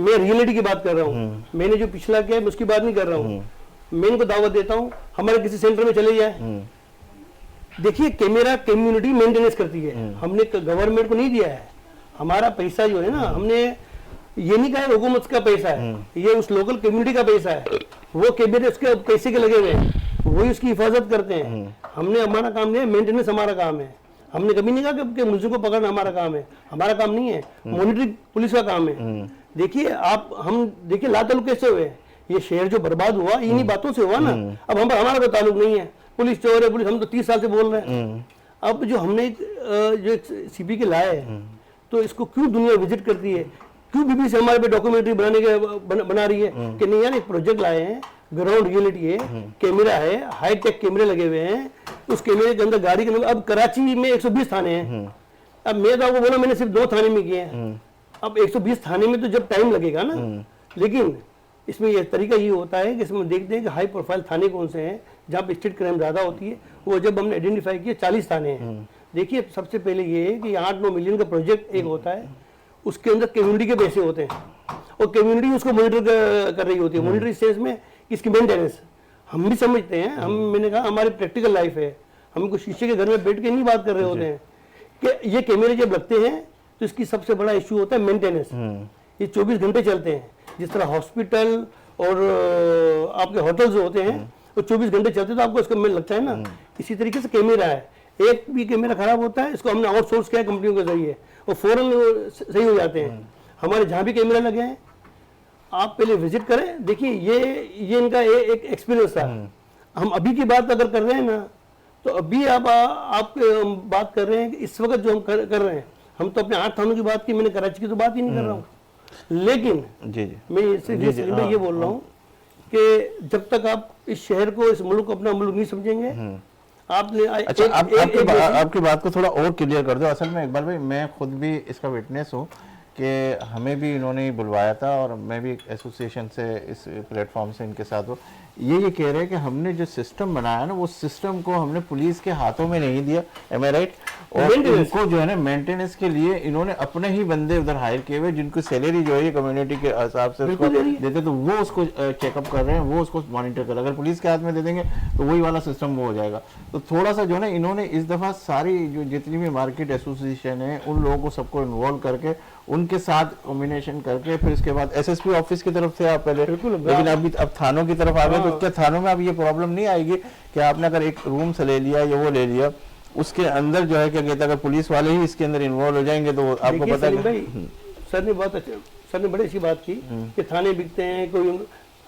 मैं रियलिटी की बात कर रहा हूँ। मैंने जो पिछला किया है उसकी बात नहीं कर रहा हूँ। मैं इनको दावत देता हूँ हमारे किसी सेंटर में चले जाए। देखिए, कैमरा कम्युनिटी मेंटेनेंस करती है, हमने गवर्नमेंट को नहीं दिया है। हमारा पैसा जो है ना, हमने ये नहीं कहा हुकूमत का पैसा है, ये उस लोकल कम्युनिटी का पैसा है। वो कैमरे उसके पैसे के लगे हुए हैं, वही उसकी हिफाजत करते हैं। हमने, हमारा काम नहीं है, मेंटेनेंस हमारा काम है। हमने कभी नहीं कहा कि मुल्जिम को पकड़ना हमारा काम है, हमारा काम नहीं है। मॉनिटरिंग पुलिस का काम है। देखिए, हम देखिए लाताल्लुक कैसे हुए, ये शहर जो बर्बाद हुआ इन्हीं बातों से हुआ ना। अब हमारा कोई ताल्लुक नहीं है, पुलिस चोर है, पुलिस, हम तो 30 साल से बोल रहे हैं। अब जो हमने जो CP के लाए, तो इसको क्यों दुनिया विजिट करती है, क्यों BBC हमारे पे डॉक्यूमेंट्री बना रही है कि नहीं यार, एक प्रोजेक्ट लाए हैं, ग्राउंड रियलिटी है, कैमरा है, हाईटेक कैमरे लगे हुए हैं, उस कैमरे के अंदर गाड़ी के अंदर। अब कराची में 120 थाने हैं। अब मैं तो आपको बोला, मैंने सिर्फ 2 थाने में किए हैं। अब 120 थाने में तो जब टाइम लगेगा ना, लेकिन इसमें यह तरीका ये होता है कि इसमें देखते हैं कि हाई प्रोफाइल थाने कौन से हैं जहाँ पे स्ट्रीट क्राइम ज़्यादा होती है। वो जब हमने आइडेंटिफाई किया 40 थाने हैं। देखिए, सबसे पहले ये है कि 8-9 मिलियन का प्रोजेक्ट एक होता है, उसके अंदर कम्युनिटी के पैसे होते हैं और कम्युनिटी उसको मॉनिटर कर रही होती है। मॉनिटरिंग स्टेज में इसकी मेंटेनेंस हम भी समझते हैं। मैंने कहा हमारी प्रैक्टिकल लाइफ है, हम कुछ शीशे के घर में बैठ के नहीं बात कर रहे होते हैं कि ये कैमरे जब लगते हैं तो इसकी सबसे बड़ा इश्यू होता है मेंटेनेंस। ये 24 घंटे चलते हैं, जिस तरह हॉस्पिटल और आपके होटल जो होते हैं वो 24 घंटे चलते हैं, तो आपको इसका लगता है ना। इसी तरीके से कैमरा है, एक भी कैमरा खराब होता है, इसको हमने आउटसोर्स किया है कंपनियों के जरिए, और फौरन सही हो जाते हैं। हमारे जहाँ भी कैमरा लगे हैं, आप पहले विजिट करें, देखिए ये इनका एक एक्सपीरियंस था। हम अभी की बात अगर कर रहे हैं ना, तो अभी आप बात कर रहे हैं कि इस वक्त जो हम कर रहे हैं, हम तो अपने 8 थानों की बात की, मैंने कराची की तो बात ही नहीं कर रहा हूँ। लेकिन मैं ये बोल रहा हूँ कि जब तक आप इस शहर को, इस मुल्क को अपना मुल्क नहीं समझेंगे, आपने अच्छा, आपकी बात को थोड़ा और क्लियर कर दो। असल में इकबाल भाई, मैं खुद भी इसका विटनेस हूँ कि हमें भी इन्होंने ही बुलवाया था और मैं भी एसोसिएशन से इस प्लेटफॉर्म से इनके साथ हूँ। ये कह रहे हैं कि हमने जो सिस्टम बनाया ना वो सिस्टम को हमने पुलिस के हाथों में नहीं दिया, एम आई राइट? और इनको जो है ना मेंटेनेंस के लिए इन्होंने अपने ही बंदे उधर हायर किए हुए जिनको सैलरी जो है कम्युनिटी के हिसाब से उसको देते, तो वो उसको चेकअप कर रहे हैं, वो उसको मॉनिटर कर रहे हैं। अगर पुलिस के हाथ में दे देंगे तो वही वाला सिस्टम वो हो जाएगा। तो थोड़ा सा जो है ना इन्होंने इस दफ़ा सारी जो जितनी भी मार्केट एसोसिएशन है उन लोगों को सबको इन्वॉल्व करके उनके साथ कॉम्बिनेशन करके फिर इसके बाद एसएसपी ऑफिस की तरफ से आप पहले, लेकिन अभी अब थानों की तरफ आ गए, तो क्या थानों में अब ये प्रॉब्लम नहीं आएगी कि आपने अगर एक रूम से ले लिया या वो ले लिया उसके अंदर जो है क्या कहते हैं अगर पुलिस वाले ही इसके अंदर इन्वॉल्व हो जाएंगे तो आपको पता है। सर ने बहुत अच्छा, सर ने बड़ी अच्छी बात की कि थाने बिकते हैं कोई।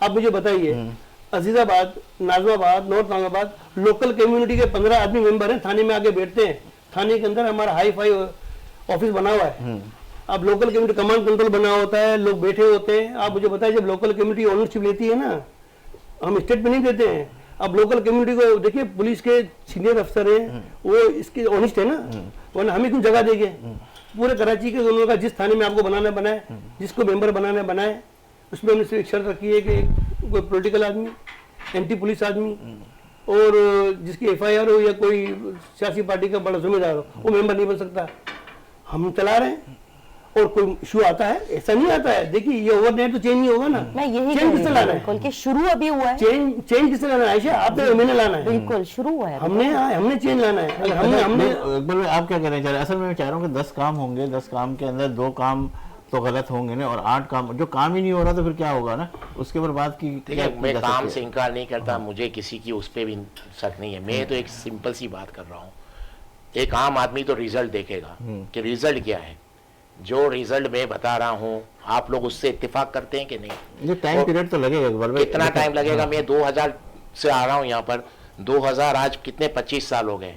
आप मुझे बताइए, Azizabad, Najmabad, north Najmabad local community के 15 आदमी मेंबर हैं, थाने में आके बैठते हैं। थाने के अंदर हमारा हाई फाई ऑफिस बना हुआ है। अब लोकल कम्युनिटी कमांड कंट्रोल बना होता है, लोग बैठे होते हैं। आप मुझे बताइए, जब लोकल कम्युनिटी ओनरशिप लेती है ना, हम स्टेट में नहीं देते हैं। अब लोकल कम्युनिटी को देखिए, पुलिस के सीनियर अफसर हैं, वो इसके ऑनेस्ट है ना, वरना हमें क्यों जगह देंगे। पूरे कराची के दोनों का जिस थाने में आपको बनाना बनाए, जिसको मेंबर बनाना बनाए। उसमें हमने सिर्फ एक शर्त रखी है कि कोई पॉलिटिकल आदमी, एंटी पुलिस आदमी और जिसकी एफआईआर हो या कोई सियासी पार्टी का बड़ा जिम्मेदार हो, वो मेंबर नहीं बन सकता। हम चला रहे हैं और कोई इशू आता है, ऐसा नहीं आता है। देखिए, ये ओवरनाइट तो चेंज नहीं होगा ना। मैं यही चेंज किससे लाना है? बिल्कुल कि शुरू अभी हुआ है। चेंज किससे लाना है आयशा? आपने मैंने लाना है। बिल्कुल शुरू हुआ है, हमने चेंज लाना है। अगर हमने इकबाल भाई आप क्या कहना चाह रहे हैं? असल में मैं चाह रहा हूँ कि 10 काम होंगे, 10 काम के अंदर 2 काम तो गलत होंगे ना, और 8 काम जो काम ही नहीं हो रहा तो फिर क्या होगा ना, उसके ऊपर बात की। मैं काम से इनकार नहीं करता, मुझे किसी की उस पर भी शक नहीं है। मैं तो एक सिंपल सी बात कर रहा हूँ। एक आम आदमी तो रिजल्ट देखेगा कि रिजल्ट क्या है। जो रिजल्ट मैं बता रहा हूँ, आप लोग उससे इत्तेफाक करते हैं कि नहीं? ये टाइम पीरियड तो लगेगा इकबाल भाई। कितना टाइम लगेगा? मैं 2000 से आ रहा हूँ यहाँ पर। 2000 आज कितने 25 साल हो गए।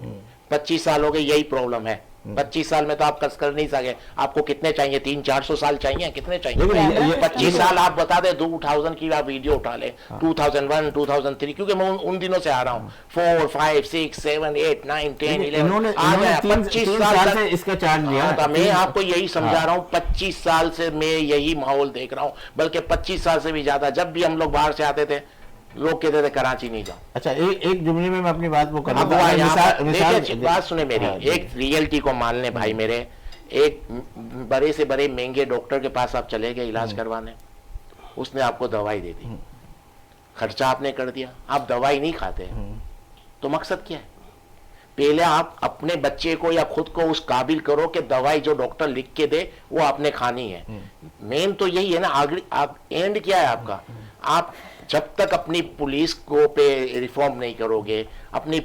25 साल हो गए, यही प्रॉब्लम है। 25 साल में तो आप कस कर नहीं सके। आपको कितने चाहिए? 300-400 साल चाहिए? कितने चाहिए? 25 साल आप बता दे। 2000 की आप वीडियो उठा ले, 2001, 2003, क्योंकि मैं उन दिनों से आ रहा हूँ। 4, 5, 6, 7, 8, 9, 10, 11 आ गया। 25 साल से इसका चार्ज लिया। तो मैं आपको यही समझा रहा हूँ। 25 साल से मैं यही माहौल देख रहा हूँ, बल्कि 25 साल से भी ज्यादा। जब भी हम लोग बाहर से आते थे, लोग कहते थे कराची नहीं जाओ। अच्छा, एक जुमले में मैं अपनी बात वो करूंगा। बात सुने मेरी। एक रियलिटी को मान ले भाई मेरे। एक बड़े से बड़े महंगे डॉक्टर के पास आप चले गए इलाज करवाने, उसने आपको दवाई दे दी, खर्चा आपने कर दिया, आप दवाई नहीं खाते, तो मकसद क्या है? पहले आप अपने बच्चे को या खुद को उस काबिल करो कि दवाई जो डॉक्टर लिख के दे वो आपने खानी है। मेन तो यही है ना। एंड क्या है आपका? आप जब तक अपनी पुलिस को पे रिफॉर्म नहीं करोगे, अपने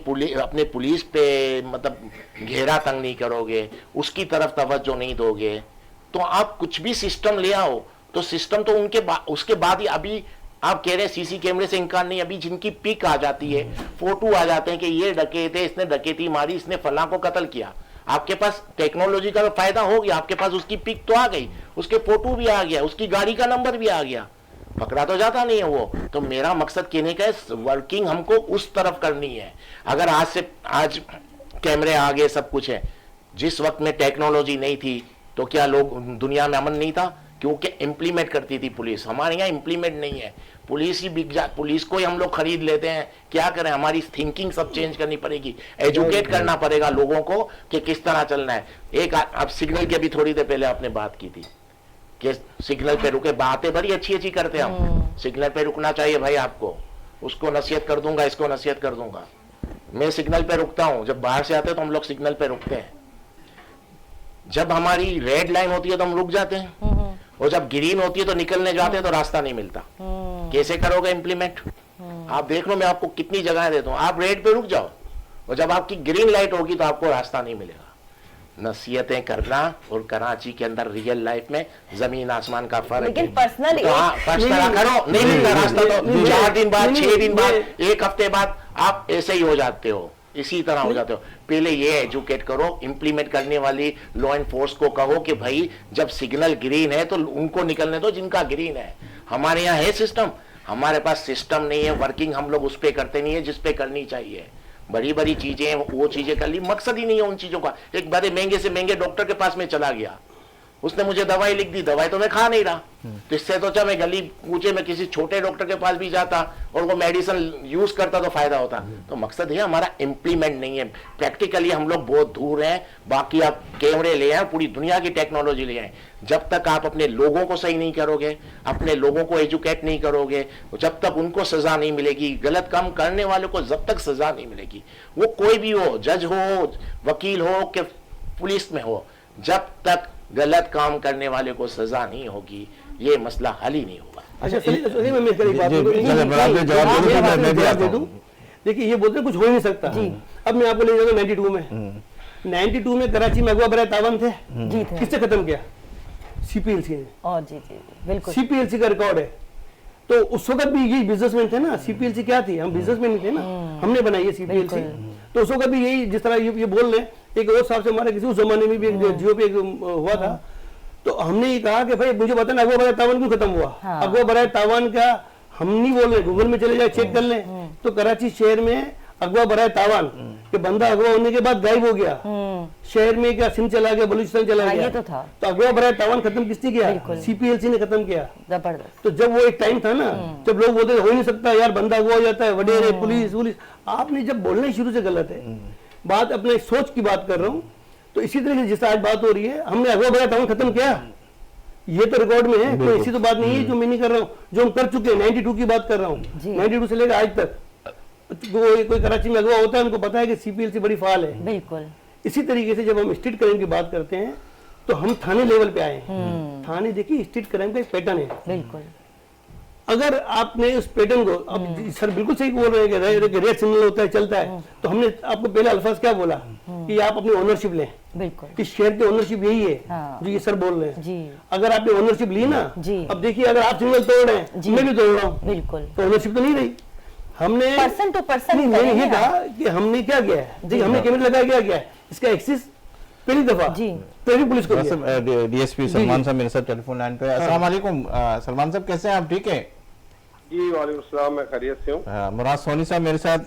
पुलिस पे मतलब घेरा तंग नहीं करोगे, उसकी तरफ तवज्जो नहीं दोगे, तो आप कुछ भी सिस्टम ले आओ तो सिस्टम तो उसके बाद ही। अभी आप कह रहे हैं सीसी कैमरे से इनकार नहीं, अभी जिनकी पिक आ जाती है, फोटो आ जाते हैं कि ये डकैत है, इसने डकैती मारी, इसने फलां को कत्ल किया। आपके पास टेक्नोलॉजी का फायदा हो गया, आपके पास उसकी पिक तो आ गई, उसके फोटो भी आ गया, उसकी गाड़ी का नंबर भी आ गया, पकड़ा तो जाता नहीं है वो। तो मेरा मकसद कहने का है, वर्किंग हमको उस तरफ करनी है। अगर आज कैमरे आ गए, सब कुछ है। जिस वक्त में टेक्नोलॉजी नहीं थी तो क्या लोग दुनिया में अमन नहीं था? क्योंकि इंप्लीमेंट करती थी पुलिस। हमारे यहाँ इंप्लीमेंट नहीं है। पुलिस ही पुलिस को ही हम लोग खरीद लेते हैं। क्या करें? हमारी थिंकिंग सब चेंज करनी पड़ेगी, एजुकेट करना पड़ेगा लोगों को कि किस तरह चलना है। एक अब सिग्नल की अभी थोड़ी देर पहले आपने बात की थी कि सिग्नल पे रुके। बातें बड़ी अच्छी अच्छी करते हैं हम, सिग्नल पे रुकना चाहिए भाई आपको, उसको नसीहत कर दूंगा, इसको नसीहत कर दूंगा। मैं सिग्नल पे रुकता हूं, जब बाहर से आते हैं तो हम लोग सिग्नल पे रुकते हैं। जब हमारी रेड लाइन होती है तो हम रुक जाते हैं, और जब ग्रीन होती है तो निकलने जाते हैं तो रास्ता नहीं मिलता। कैसे करोगे इम्प्लीमेंट? आप देख लो, मैं आपको कितनी जगह देता हूँ। आप रेड पे रुक जाओ, और जब आपकी ग्रीन लाइट होगी तो आपको रास्ता नहीं मिलेगा। नसीहतें करना और कराची के अंदर रियल लाइफ में जमीन आसमान का फर्क है। लेकिन पर्सनल करो, नहीं मिलता रास्ता तो 4 दिन बाद, 6 दिन बाद, 1 हफ्ते बाद आप ऐसे ही हो जाते हो, इसी तरह हो जाते हो। पहले ये एजुकेट करो, इंप्लीमेंट करने वाली लॉ एनफोर्स को कहो कि भाई जब सिग्नल ग्रीन है तो उनको निकलने दो जिनका ग्रीन है। हमारे यहाँ है सिस्टम, हमारे पास सिस्टम नहीं है। वर्किंग हम लोग उस पर करते नहीं है जिस पे करनी चाहिए। बड़ी बड़ी चीजें वो चीजें कर ली, मकसद ही नहीं है उन चीजों का। एक बड़े महंगे से महंगे डॉक्टर के पास में चला गया, उसने मुझे दवाई लिख दी, दवाई तो मैं खा नहीं रहा, तो इससे तो अच्छा मैं गली कूचे में किसी छोटे डॉक्टर के पास भी जाता और वो मेडिसिन यूज करता तो फायदा होता। तो मकसद है हमारा इम्प्लीमेंट नहीं है, प्रैक्टिकली हम लोग बहुत दूर हैं। बाकी आप कैमरे ले आए, पूरी दुनिया की टेक्नोलॉजी ले आए, जब तक आप अपने लोगों को सही नहीं करोगे, अपने लोगों को एजुकेट नहीं करोगे, जब तक उनको सजा नहीं मिलेगी, गलत काम करने वाले को जब तक सजा नहीं मिलेगी, वो कोई भी हो, जज हो, वकील हो कि पुलिस में हो, जब तक गलत काम करने वाले को सजा नहीं होगी, ये मसला हल ही नहीं होगा। अच्छा सही में मैं एक बात जवाब दे दूं। देखिए ये बोलते कुछ हो ही नहीं सकता। अब मैं आपको ले जाऊंगा 92 में। 92 में कराची में अगवा बराए तावन थे, किससे खत्म किया? सीपीएलसी ने। जी जी बिल्कुल, सीपीएलसी का रिकॉर्ड है। तो उस वक्त भी यही बिजनेसमैन थे ना। सीपीएलसी क्या थी? हम बिजनेसमैन ही थे ना, हमने बनाई है सीपीएलसी। तो उस वक्त भी यही, जिस तरह ये बोल रहे हैं, एक और साहब से हमारे किसी उस जमाने में भी एक जियो पे एक हुआ था, तो हमने ये कहा कि भाई मुझे बताना अगवा बराए तावन क्यों खत्म हुआ? अगवा बराए तावन का हम नहीं बोल रहे, गूगल में चले जाए चेक कर लें, तो कराची शहर में अगवा बराए तावन कि बंदा अगवा होने के बाद गायब हो गया, शहर में क्या सिंध चला गया, बलूचिस्तान चला गया, ये तो था। तो अगवा बराए तावन खत्म किसने किया? सीपीएलसी ने खत्म किया। जबरदस्त। तो जब वो एक टाइम था ना, जब लोग बोलते हो ही नहीं सकता यार, बंदा अगवा हो जाता है, वडेरे पुलिस, आपने जब बोलना ही शुरू से गलत है। बात अपने सोच की बात कर रहा हूँ। तो इसी तरह से जिस आज बात हो रही है, हमने अगवा बराए तावन खत्म किया, ये तो रिकॉर्ड में है, कोई ऐसी तो बात नहीं है जो मैं नहीं कर रहा हूँ, जो हम कर चुके हैं। 92 की बात कर रहा हूँ, 92 से लेकर आज तक कोई कराची में अगवा होता है, उनको पता है कि सीपीएलसी बड़ी फाल है। बिल्कुल। इसी तरीके से जब हम स्ट्रीट क्राइम की बात करते हैं, तो हम थाने लेवल पे आए हैं। थाने देखिए स्ट्रीट क्राइम का एक पैटर्न है। बिल्कुल। अगर आपने उस पैटर्न को, अब सर बिल्कुल सही बोल रहे हैं कि रेड सिग्नल होता है, चलता है, तो हमने आपको पहले अल्फाज क्या बोला कि आप अपनी ओनरशिप लें। बिल्कुल। इस शहर की ओनरशिप यही है जो ये सर बोल रहे हैं जी। अगर आपने ओनरशिप ली ना, अब देखिए अगर आप सिग्नल तोड़ रहे हैं, मैं भी तोड़ रहा हूँ, बिल्कुल, तो ओनरशिप तो नहीं रही। हमने पर्सन टू पर्सन, मैंने ये कहा कि हमने क्या किया है, देखिए हमने कैमरे लगाया, क्या किया है, इसका एक्सेस पहली दफा ट्रैफिक पुलिस को दिया। डीएसपी सलमान साहब मेरे साथ टेलीफोन लाइन पे। अस्सलाम वालेकुम सलमान साहब, कैसे हैं आप? ठीक है जी, वालेकुम सलाम, मैं खैरियत से हूँ। मुराद सोनी साहब मेरे साथ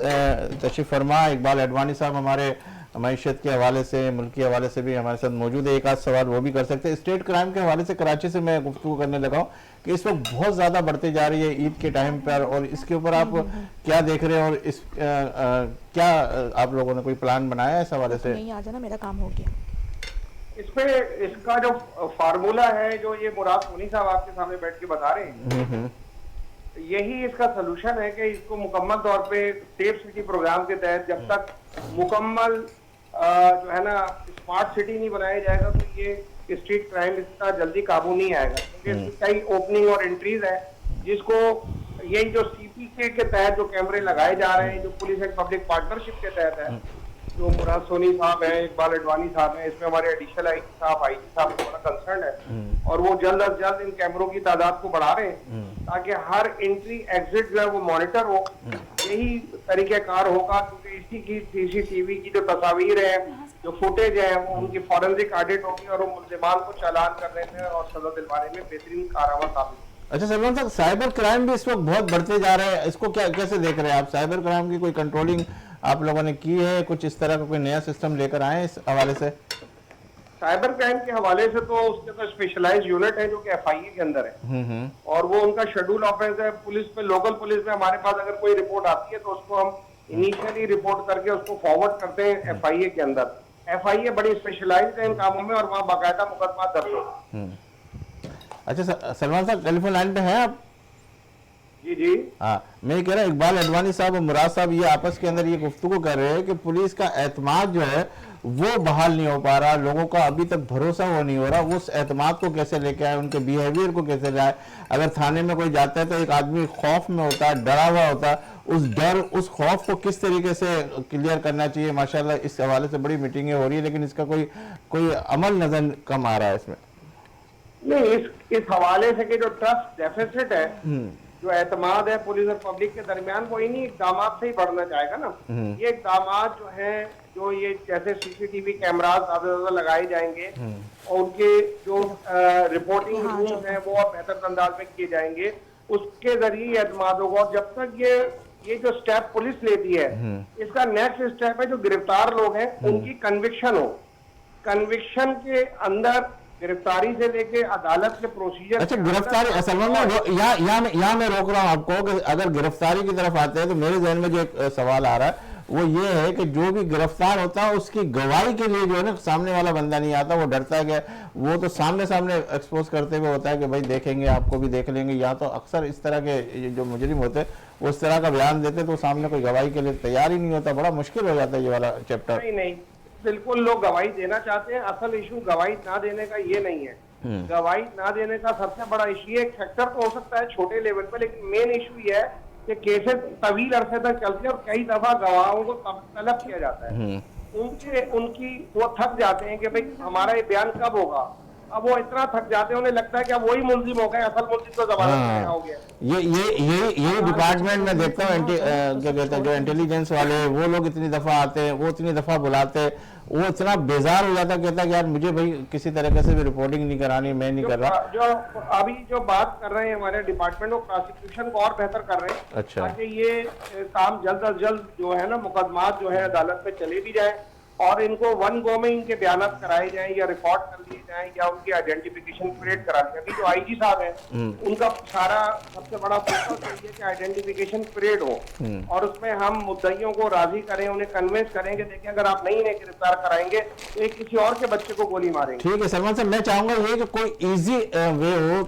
तशरीफ फरमा। इकबाल अडवाणी साहब हमारे मईशत के हवाले से, मुल्क के हवाले से भी हमारे साथ मौजूद है। एक आध सवाल वो भी कर सकते हैं। स्टेट क्राइम के हवाले से कराची से मैं गुफ्तगू करने लगा हूँ कि इस वक्त बहुत ज़्यादा बढ़ते जा रही है ईद के टाइम पर, और इसके ऊपर आप क्या देख रहे हैं, और इस क्या आप लोगों ने कोई प्लान बनाया है इस हवाले से? नहीं, आ जाना, मेरा काम हो गया। इसमें इसका जो फार्मूला है, जो ये मुराद सोनी साहब आपके सामने बैठ के बता रहे हैं, यही इसका सलूशन है कि इसको मुकम्मल तौर पे सेफ सिटी प्रोग्राम के तहत जब तक मुकम्मल जो है ना स्मार्ट सिटी नहीं बनाया जाएगा, तो ये स्ट्रीट क्राइम इसका जल्दी काबू नहीं आएगा। क्योंकि इसकी कई ओपनिंग और एंट्रीज है, जिसको यही जो सीपीके के तहत जो कैमरे लगाए जा रहे हैं, जो पुलिस एंड पब्लिक पार्टनरशिप के तहत है, जो मुराद सोनी साहब है, इकबाल अडवाणी साहब है, इसमें हमारे एडिशनल आईजी साहब बड़ा कंसर्न है, और वो जल्द अज जल्द इन कैमरों की तादाद को बढ़ा रहे हैं ताकि हर एंट्री एग्जिट जो है वो मॉनिटर हो। यही तरीकेकार होगा, क्योंकि इसी की सीसीटीवी की जो तस्वीर है, जो फुटेज है, वो उनकी फॉरेंसिक ऑडिट होगी और वो मुल्जिमान को चालान करने में और सजा दिलवाने में बेहतरीन कारगर साबित। अच्छा सलमान साहब, साइबर क्राइम भी इस वक्त बहुत बढ़ते जा रहे हैं, इसको क्या कैसे देख रहे हैं आप? साइबर क्राइम की कोई कंट्रोलिंग आप लोगों ने की है? कुछ इस तरह का कोई नया सिस्टम लेकर आए इस हवाले से? साइबर क्राइम के हवाले से तो उसके तो स्पेशलाइज्ड यूनिट है जो कि एफआईए के अंदर है, और वो उनका शेड्यूल ऑफेंस है। पुलिस में, लोकल पुलिस में हमारे पास अगर कोई रिपोर्ट आती है तो उसको हम इनिशियली रिपोर्ट करके उसको फॉरवर्ड करते हैं एफआईए के अंदर। एफआईए बड़ी स्पेशलाइज्ड है इन कामों में, और वहाँ बाकायदा मुकदमा दर्ज होगा। अच्छा सलमान साहब टेलीफोन लाइन पे हैं आप? जी जी, हाँ, मैं कह रहा हूँ इकबाल अडवाणी साहब और मुराद साहब ये आपस के अंदर ये गुफ्तगू कर रहे हैं कि पुलिस का एतमाद जो है वो बहाल नहीं हो पा रहा, लोगों का अभी तक भरोसा वो नहीं हो रहा। वो उस एतमाद को कैसे लेके आए, उनके बिहेवियर को कैसे लाए? अगर थाने में कोई जाता है तो एक आदमी खौफ में होता है, डरा हुआ होता है, उस डर, उस खौफ को किस तरीके से क्लियर करना चाहिए? माशाल्लाह इस हवाले से बड़ी मीटिंगें हो रही है, लेकिन इसका कोई अमल नजर कम आ रहा है इसमें। नहीं, इस हवाले से कि जो ट्रस्ट डेफिसिट है, जो एतमाद है पुलिस और पब्लिक के दरमियान, वो इन्हीं इकदाम से ही बढ़ना चाहेगा ना। ये इकदाम जो है, जो ये जैसे सीसीटीवी कैमरास ज्यादा से ज्यादा लगाए जाएंगे और उनके जो रिपोर्टिंग रूम है वो बेहतर अंदाज में किए जाएंगे, उसके जरिए एतमाद होगा। और जब तक ये जो स्टेप पुलिस लेती है, इसका नेक्स्ट स्टेप है जो गिरफ्तार लोग हैं उनकी कन्विक्शन हो। कन्विक्शन के अंदर गिरफ्तारी से लेके अदालत के प्रोसीजर। अच्छा, गिरफ्तारी असल में यहाँ मैं रोक रहा हूँ आपको कि अगर गिरफ्तारी की तरफ आते हैं तो मेरे जहन में जो एक सवाल आ रहा है वो ये है कि जो भी गिरफ्तार होता है उसकी गवाही के लिए जो है ना सामने वाला बंदा नहीं आता, वो डरता है कि वो तो सामने सामने एक्सपोज करते हुए होता है कि भाई देखेंगे, आपको भी देख लेंगे। या तो अक्सर इस तरह के जो मुजरिम होते हैं वो इस तरह का बयान देते तो सामने कोई गवाही के लिए तैयार ही नहीं होता, बड़ा मुश्किल हो जाता है ये वाला चैप्टर। नहीं, बिल्कुल लोग गवाही देना चाहते हैं। असल इशू गवाही ना देने का ये नहीं है। गवाही ना देने का सबसे बड़ा इशू, एक फैक्टर तो हो सकता है छोटे लेवल पर, लेकिन मेन इशू ये है कि केसेस तवील अरसे तक चलती है और कई दफा गवाहों को तलब किया जाता है। उनकी वो थक जाते हैं कि भाई हमारा ये बयान कब होगा। अब वो इतना थक जाते हैं, उन्हें लगता है कि अब वही मुलजिम हो गए, असल मुलजिम तो जमानत में हो गया। ये डिपार्टमेंट में देखता हूँ क्या कहते हैं जो इंटेलिजेंस वाले वो लोग इतनी दफा आते हैं, वो इतनी दफा बुलाते हैं, वो इतना बेजार हो जाता, कहता है कि यार मुझे भाई किसी तरीके से भी रिपोर्टिंग नहीं करानी, मैं नहीं कर रहा। जो अभी जो बात कर रहे हैं हमारे डिपार्टमेंट, वो प्रोसिक्यूशन को और बेहतर कर रहे हैं। अच्छा, ताकि ये काम जल्द अज जल्द जो है ना मुकदमात जो है अदालत में चले भी जाए और इनको वन गो में इनके बयानात कराए जाएं या रिकॉर्ड कर लिए जाएं या उनकी आइडेंटिफिकेशन क्रिएट करा दी। अभी जो आईजी साहब हैं उनका सारा सबसे बड़ा फोकस है कि आइडेंटिफिकेशन क्रिएट हो और उसमें हम मुद्दइयों को राजी करें, उन्हें कन्विंस करें कि देखिए अगर आप नहीं इन्हें गिरफ्तार कराएंगे तो एक किसी और के बच्चे को गोली मारेंगे। ठीक है सलमान साहब, मैं चाहूंगा ये कि कोई इजी वे हो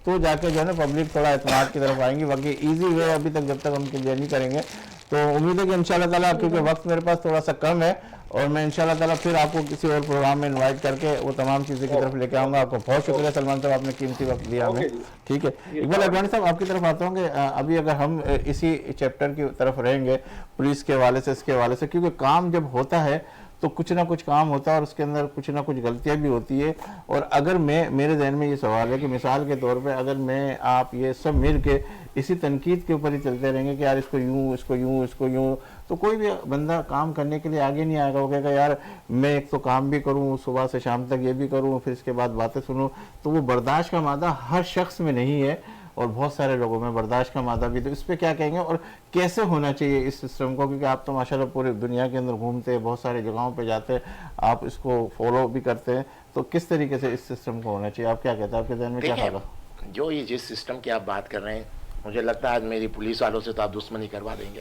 तो जाके जो है ना पब्लिक थोड़ा एतमाद की तरफ आएंगी। बाकी इजी वे अभी तक जब तक हम क्लियर नहीं करेंगे तो उम्मीद है कि इंशाल्लाह ताला, क्योंकि वक्त मेरे पास थोड़ा सा कम है और मैं इंशाल्लाह ताला फिर आपको किसी और प्रोग्राम में इनवाइट करके वो तमाम चीज़ें की तरफ लेके आऊँगा। आपको बहुत शुक्रिया सलमान साहब, आपने कीमती वक्त दिया हमें। ठीक है, इकबाल अडवाणी साहब आपकी तरफ आता हूँ कि अभी अगर हम इसी चैप्टर की तरफ रहेंगे पुलिस के हवाले से, इसके हवाले से, क्योंकि काम जब होता है तो कुछ ना कुछ काम होता है और उसके अंदर कुछ ना कुछ गलतियां भी होती है। और अगर मेरे जहन में ये सवाल है कि मिसाल के तौर पे अगर मैं आप ये सब मिल के इसी तनकीद के ऊपर ही चलते रहेंगे कि यार इसको यूं, इसको यूं, इसको यूं, तो कोई भी बंदा काम करने के लिए आगे नहीं आएगा। वो कहेगा यार मैं एक तो काम भी करूं, सुबह से शाम तक ये भी करूं, फिर इसके बाद बातें सुनूं। तो वो बर्दाश्त का मादा हर शख्स में नहीं है और बहुत सारे लोगों में बर्दाश्त का मादा भी। तो इस पर क्या कहेंगे और कैसे होना चाहिए इस सिस्टम को, क्योंकि आप तो माशाल्लाह पूरी दुनिया के अंदर घूमते हैं, बहुत सारी जगहों पे जाते हैं, आप इसको फॉलो भी करते हैं, तो किस तरीके से इस सिस्टम को होना चाहिए, आप क्या कहते हैं, आपके ध्यान में क्या होगा? जो ये जिस सिस्टम की आप बात कर रहे हैं, मुझे लगता है आज मेरी पुलिस वालों से तो आप दुश्मनी करवा देंगे।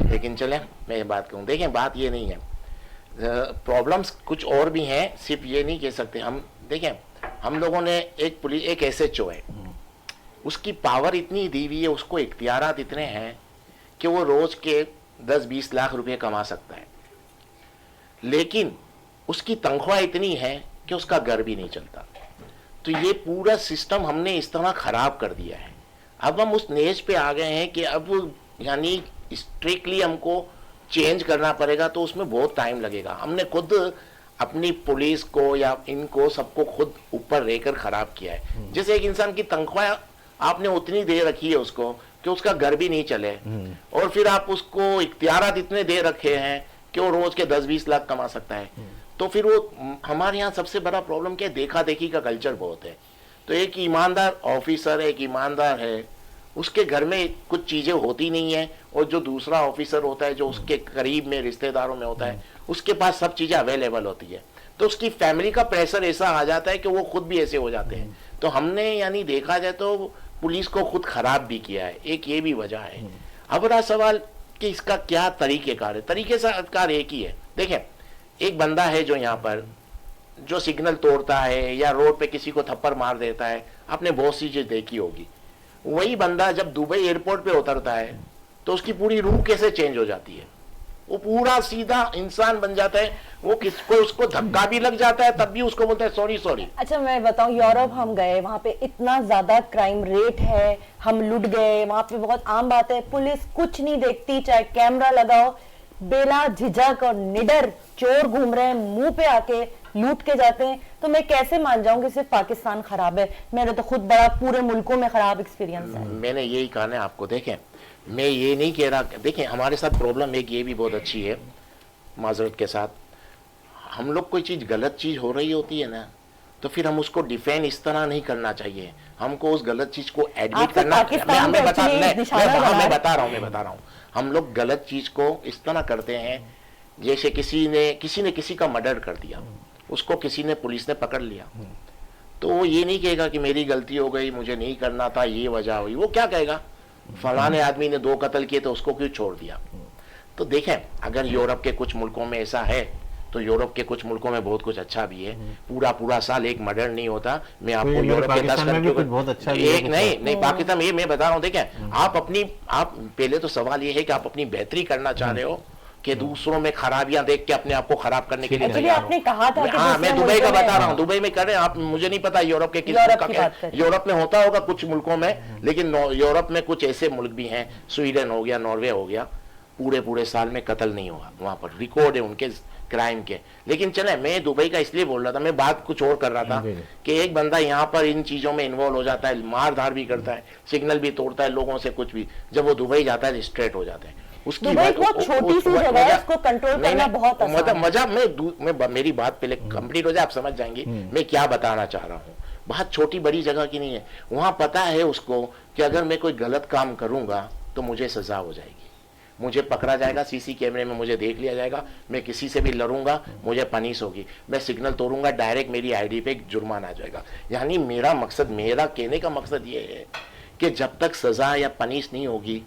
लेकिन चलें मैं ये बात कहूँ, देखें बात ये नहीं है, प्रॉब्लम्स कुछ और भी हैं, सिर्फ ये नहीं कह सकते हम। देखें हम लोगों ने एक SHO है, उसकी पावर इतनी दी हुई है, उसको इख्तियारात इतने हैं कि वो रोज के 10-20 लाख रुपए कमा सकता है, लेकिन उसकी तनख्वाह इतनी है कि उसका घर भी नहीं चलता। तो ये पूरा सिस्टम हमने इस तरह खराब कर दिया है। अब हम उस नेज पे आ गए हैं कि अब यानी स्ट्रिक्टली हमको चेंज करना पड़ेगा, तो उसमें बहुत टाइम लगेगा। हमने खुद अपनी पुलिस को या इनको सबको खुद ऊपर रहकर खराब किया है। जैसे एक इंसान की तनख्वाह आपने उतनी दे रखी है उसको कि उसका घर भी नहीं चले, और फिर आप उसको इख्तियारात इतने दे रखे हैं कि वो रोज के 10-20 लाख कमा सकता है। तो फिर वो हमारे यहाँ सबसे बड़ा प्रॉब्लम क्या है, देखा देखी का कल्चर बहुत है। तो एक ईमानदार ऑफिसर, एक ईमानदार है, उसके घर में कुछ चीजें होती नहीं है, और जो दूसरा ऑफिसर होता है जो उसके करीब में रिश्तेदारों में होता है, उसके पास सब चीजें अवेलेबल होती है, तो उसकी फैमिली का प्रेशर ऐसा आ जाता है कि वो खुद भी ऐसे हो जाते हैं। तो हमने यानी देखा जाए तो पुलिस को खुद खराब भी किया है, एक ये भी वजह है। अब रहा सवाल कि इसका क्या तरीकेकार है। तरीकेकार एक ही है। देखें एक बंदा है जो यहाँ पर जो सिग्नल तोड़ता है या रोड पे किसी को थप्पड़ मार देता है, आपने बहुत सी चीज देखी होगी। वही बंदा जब दुबई एयरपोर्ट पे उतरता है तो उसकी पूरी रूह कैसे चेंज हो जाती है, वो पूरा सीधा इंसान बन जाता है। वो किसको उसको धक्का भी लग जाता है तब भी उसको बोलता है सॉरी सॉरी। अच्छा मैं बताऊं, यूरोप हम गए, वहाँ पे इतना ज्यादा क्राइम रेट है, हम लुट गए, वहाँ पे बहुत आम बात है, पुलिस कुछ नहीं देखती, चाहे कैमरा लगाओ, बेला झिझक और निडर चोर घूम रहे हैं, मुंह पे आके लूट के जाते हैं। तो मैं कैसे मान जाऊं कि सिर्फ पाकिस्तान खराब है, मेरे तो खुद बड़ा पूरे मुल्कों में खराब एक्सपीरियंस है। मैंने यही कहा ना आपको। देखें मैं ये नहीं कह रहा, देखें हमारे साथ प्रॉब्लम एक ये भी बहुत अच्छी है, माजरत के साथ, हम लोग कोई चीज़ गलत चीज़ हो रही होती है ना, तो फिर हम उसको डिफेंड इस तरह नहीं करना चाहिए, हमको उस गलत चीज़ को एडमिट करना। मैं बता रहा हूँ हम लोग गलत चीज़ को इस तरह करते हैं जैसे किसी ने किसी का मर्डर कर दिया, उसको किसी ने, पुलिस ने पकड़ लिया, तो वो ये नहीं कहेगा कि मेरी गलती हो गई, मुझे नहीं करना था, ये वजह हुई। वो क्या कहेगा, फलाने आदमी ने 2 कत्ल किए तो उसको क्यों छोड़ दिया। तो देखें, अगर यूरोप के कुछ मुल्कों में ऐसा है तो यूरोप के कुछ मुल्कों में बहुत कुछ अच्छा भी है। पूरा साल एक मर्डर नहीं होता। मैं आपको यूरोप के 10 कंट्री बहुत अच्छा एक नहीं पाकिस्तान में, ये मैं बता रहा हूँ। देखें, आप पहले तो सवाल ये है कि आप अपनी बेहतरी करना चाह रहे हो कि दूसरों में खराबियां देख के अपने आप को खराब करने के लिए एक्चुअली तैयार आपने कहा था कि हाँ, मैं दूसरे दुबई का मुल्कों में- बता रहा हूँ, दुबई में कर रहे हैं आप, मुझे नहीं पता यूरोप के किस यूरोप मुल्क का की क्या बात कर रहे हैं। यूरोप में होता होगा कुछ मुल्कों में, लेकिन यूरोप में कुछ ऐसे मुल्क भी हैं, स्वीडन हो गया, नॉर्वे हो गया, पूरे साल में कत्ल नहीं हुआ, वहां पर रिकॉर्ड है उनके क्राइम के। लेकिन चले, मैं दुबई का इसलिए बोल रहा था, मैं बात कुछ और कर रहा था कि एक बंदा यहाँ पर इन चीजों में इन्वॉल्व हो जाता है, मार धार भी करता है, सिग्नल भी तोड़ता है लोगों से, कुछ भी, जब वो दुबई जाता है स्ट्रेट हो जाता है। उसकी दुबई बहुत छोटी सी जगह है, उसको कंट्रोल करना बहुत आसान है। मजा मैं मेरी बात पहले कंप्लीट हो जाए, आप समझ जाएंगे मैं क्या बताना चाह रहा हूँ। बात छोटी बड़ी जगह की नहीं है, वहां पता है उसको कि अगर मैं कोई गलत काम करूंगा तो मुझे सजा हो जाएगी, मुझे पकड़ा जाएगा, सीसी कैमरे में मुझे देख लिया जाएगा, मैं किसी से भी लड़ूंगा मुझे पनिश होगी, मैं सिग्नल तोड़ूंगा डायरेक्ट मेरी आईडी पे जुर्माना आ जाएगा। यानी मेरा कहने का मकसद ये है कि जब तक सजा या पनिश नहीं होगी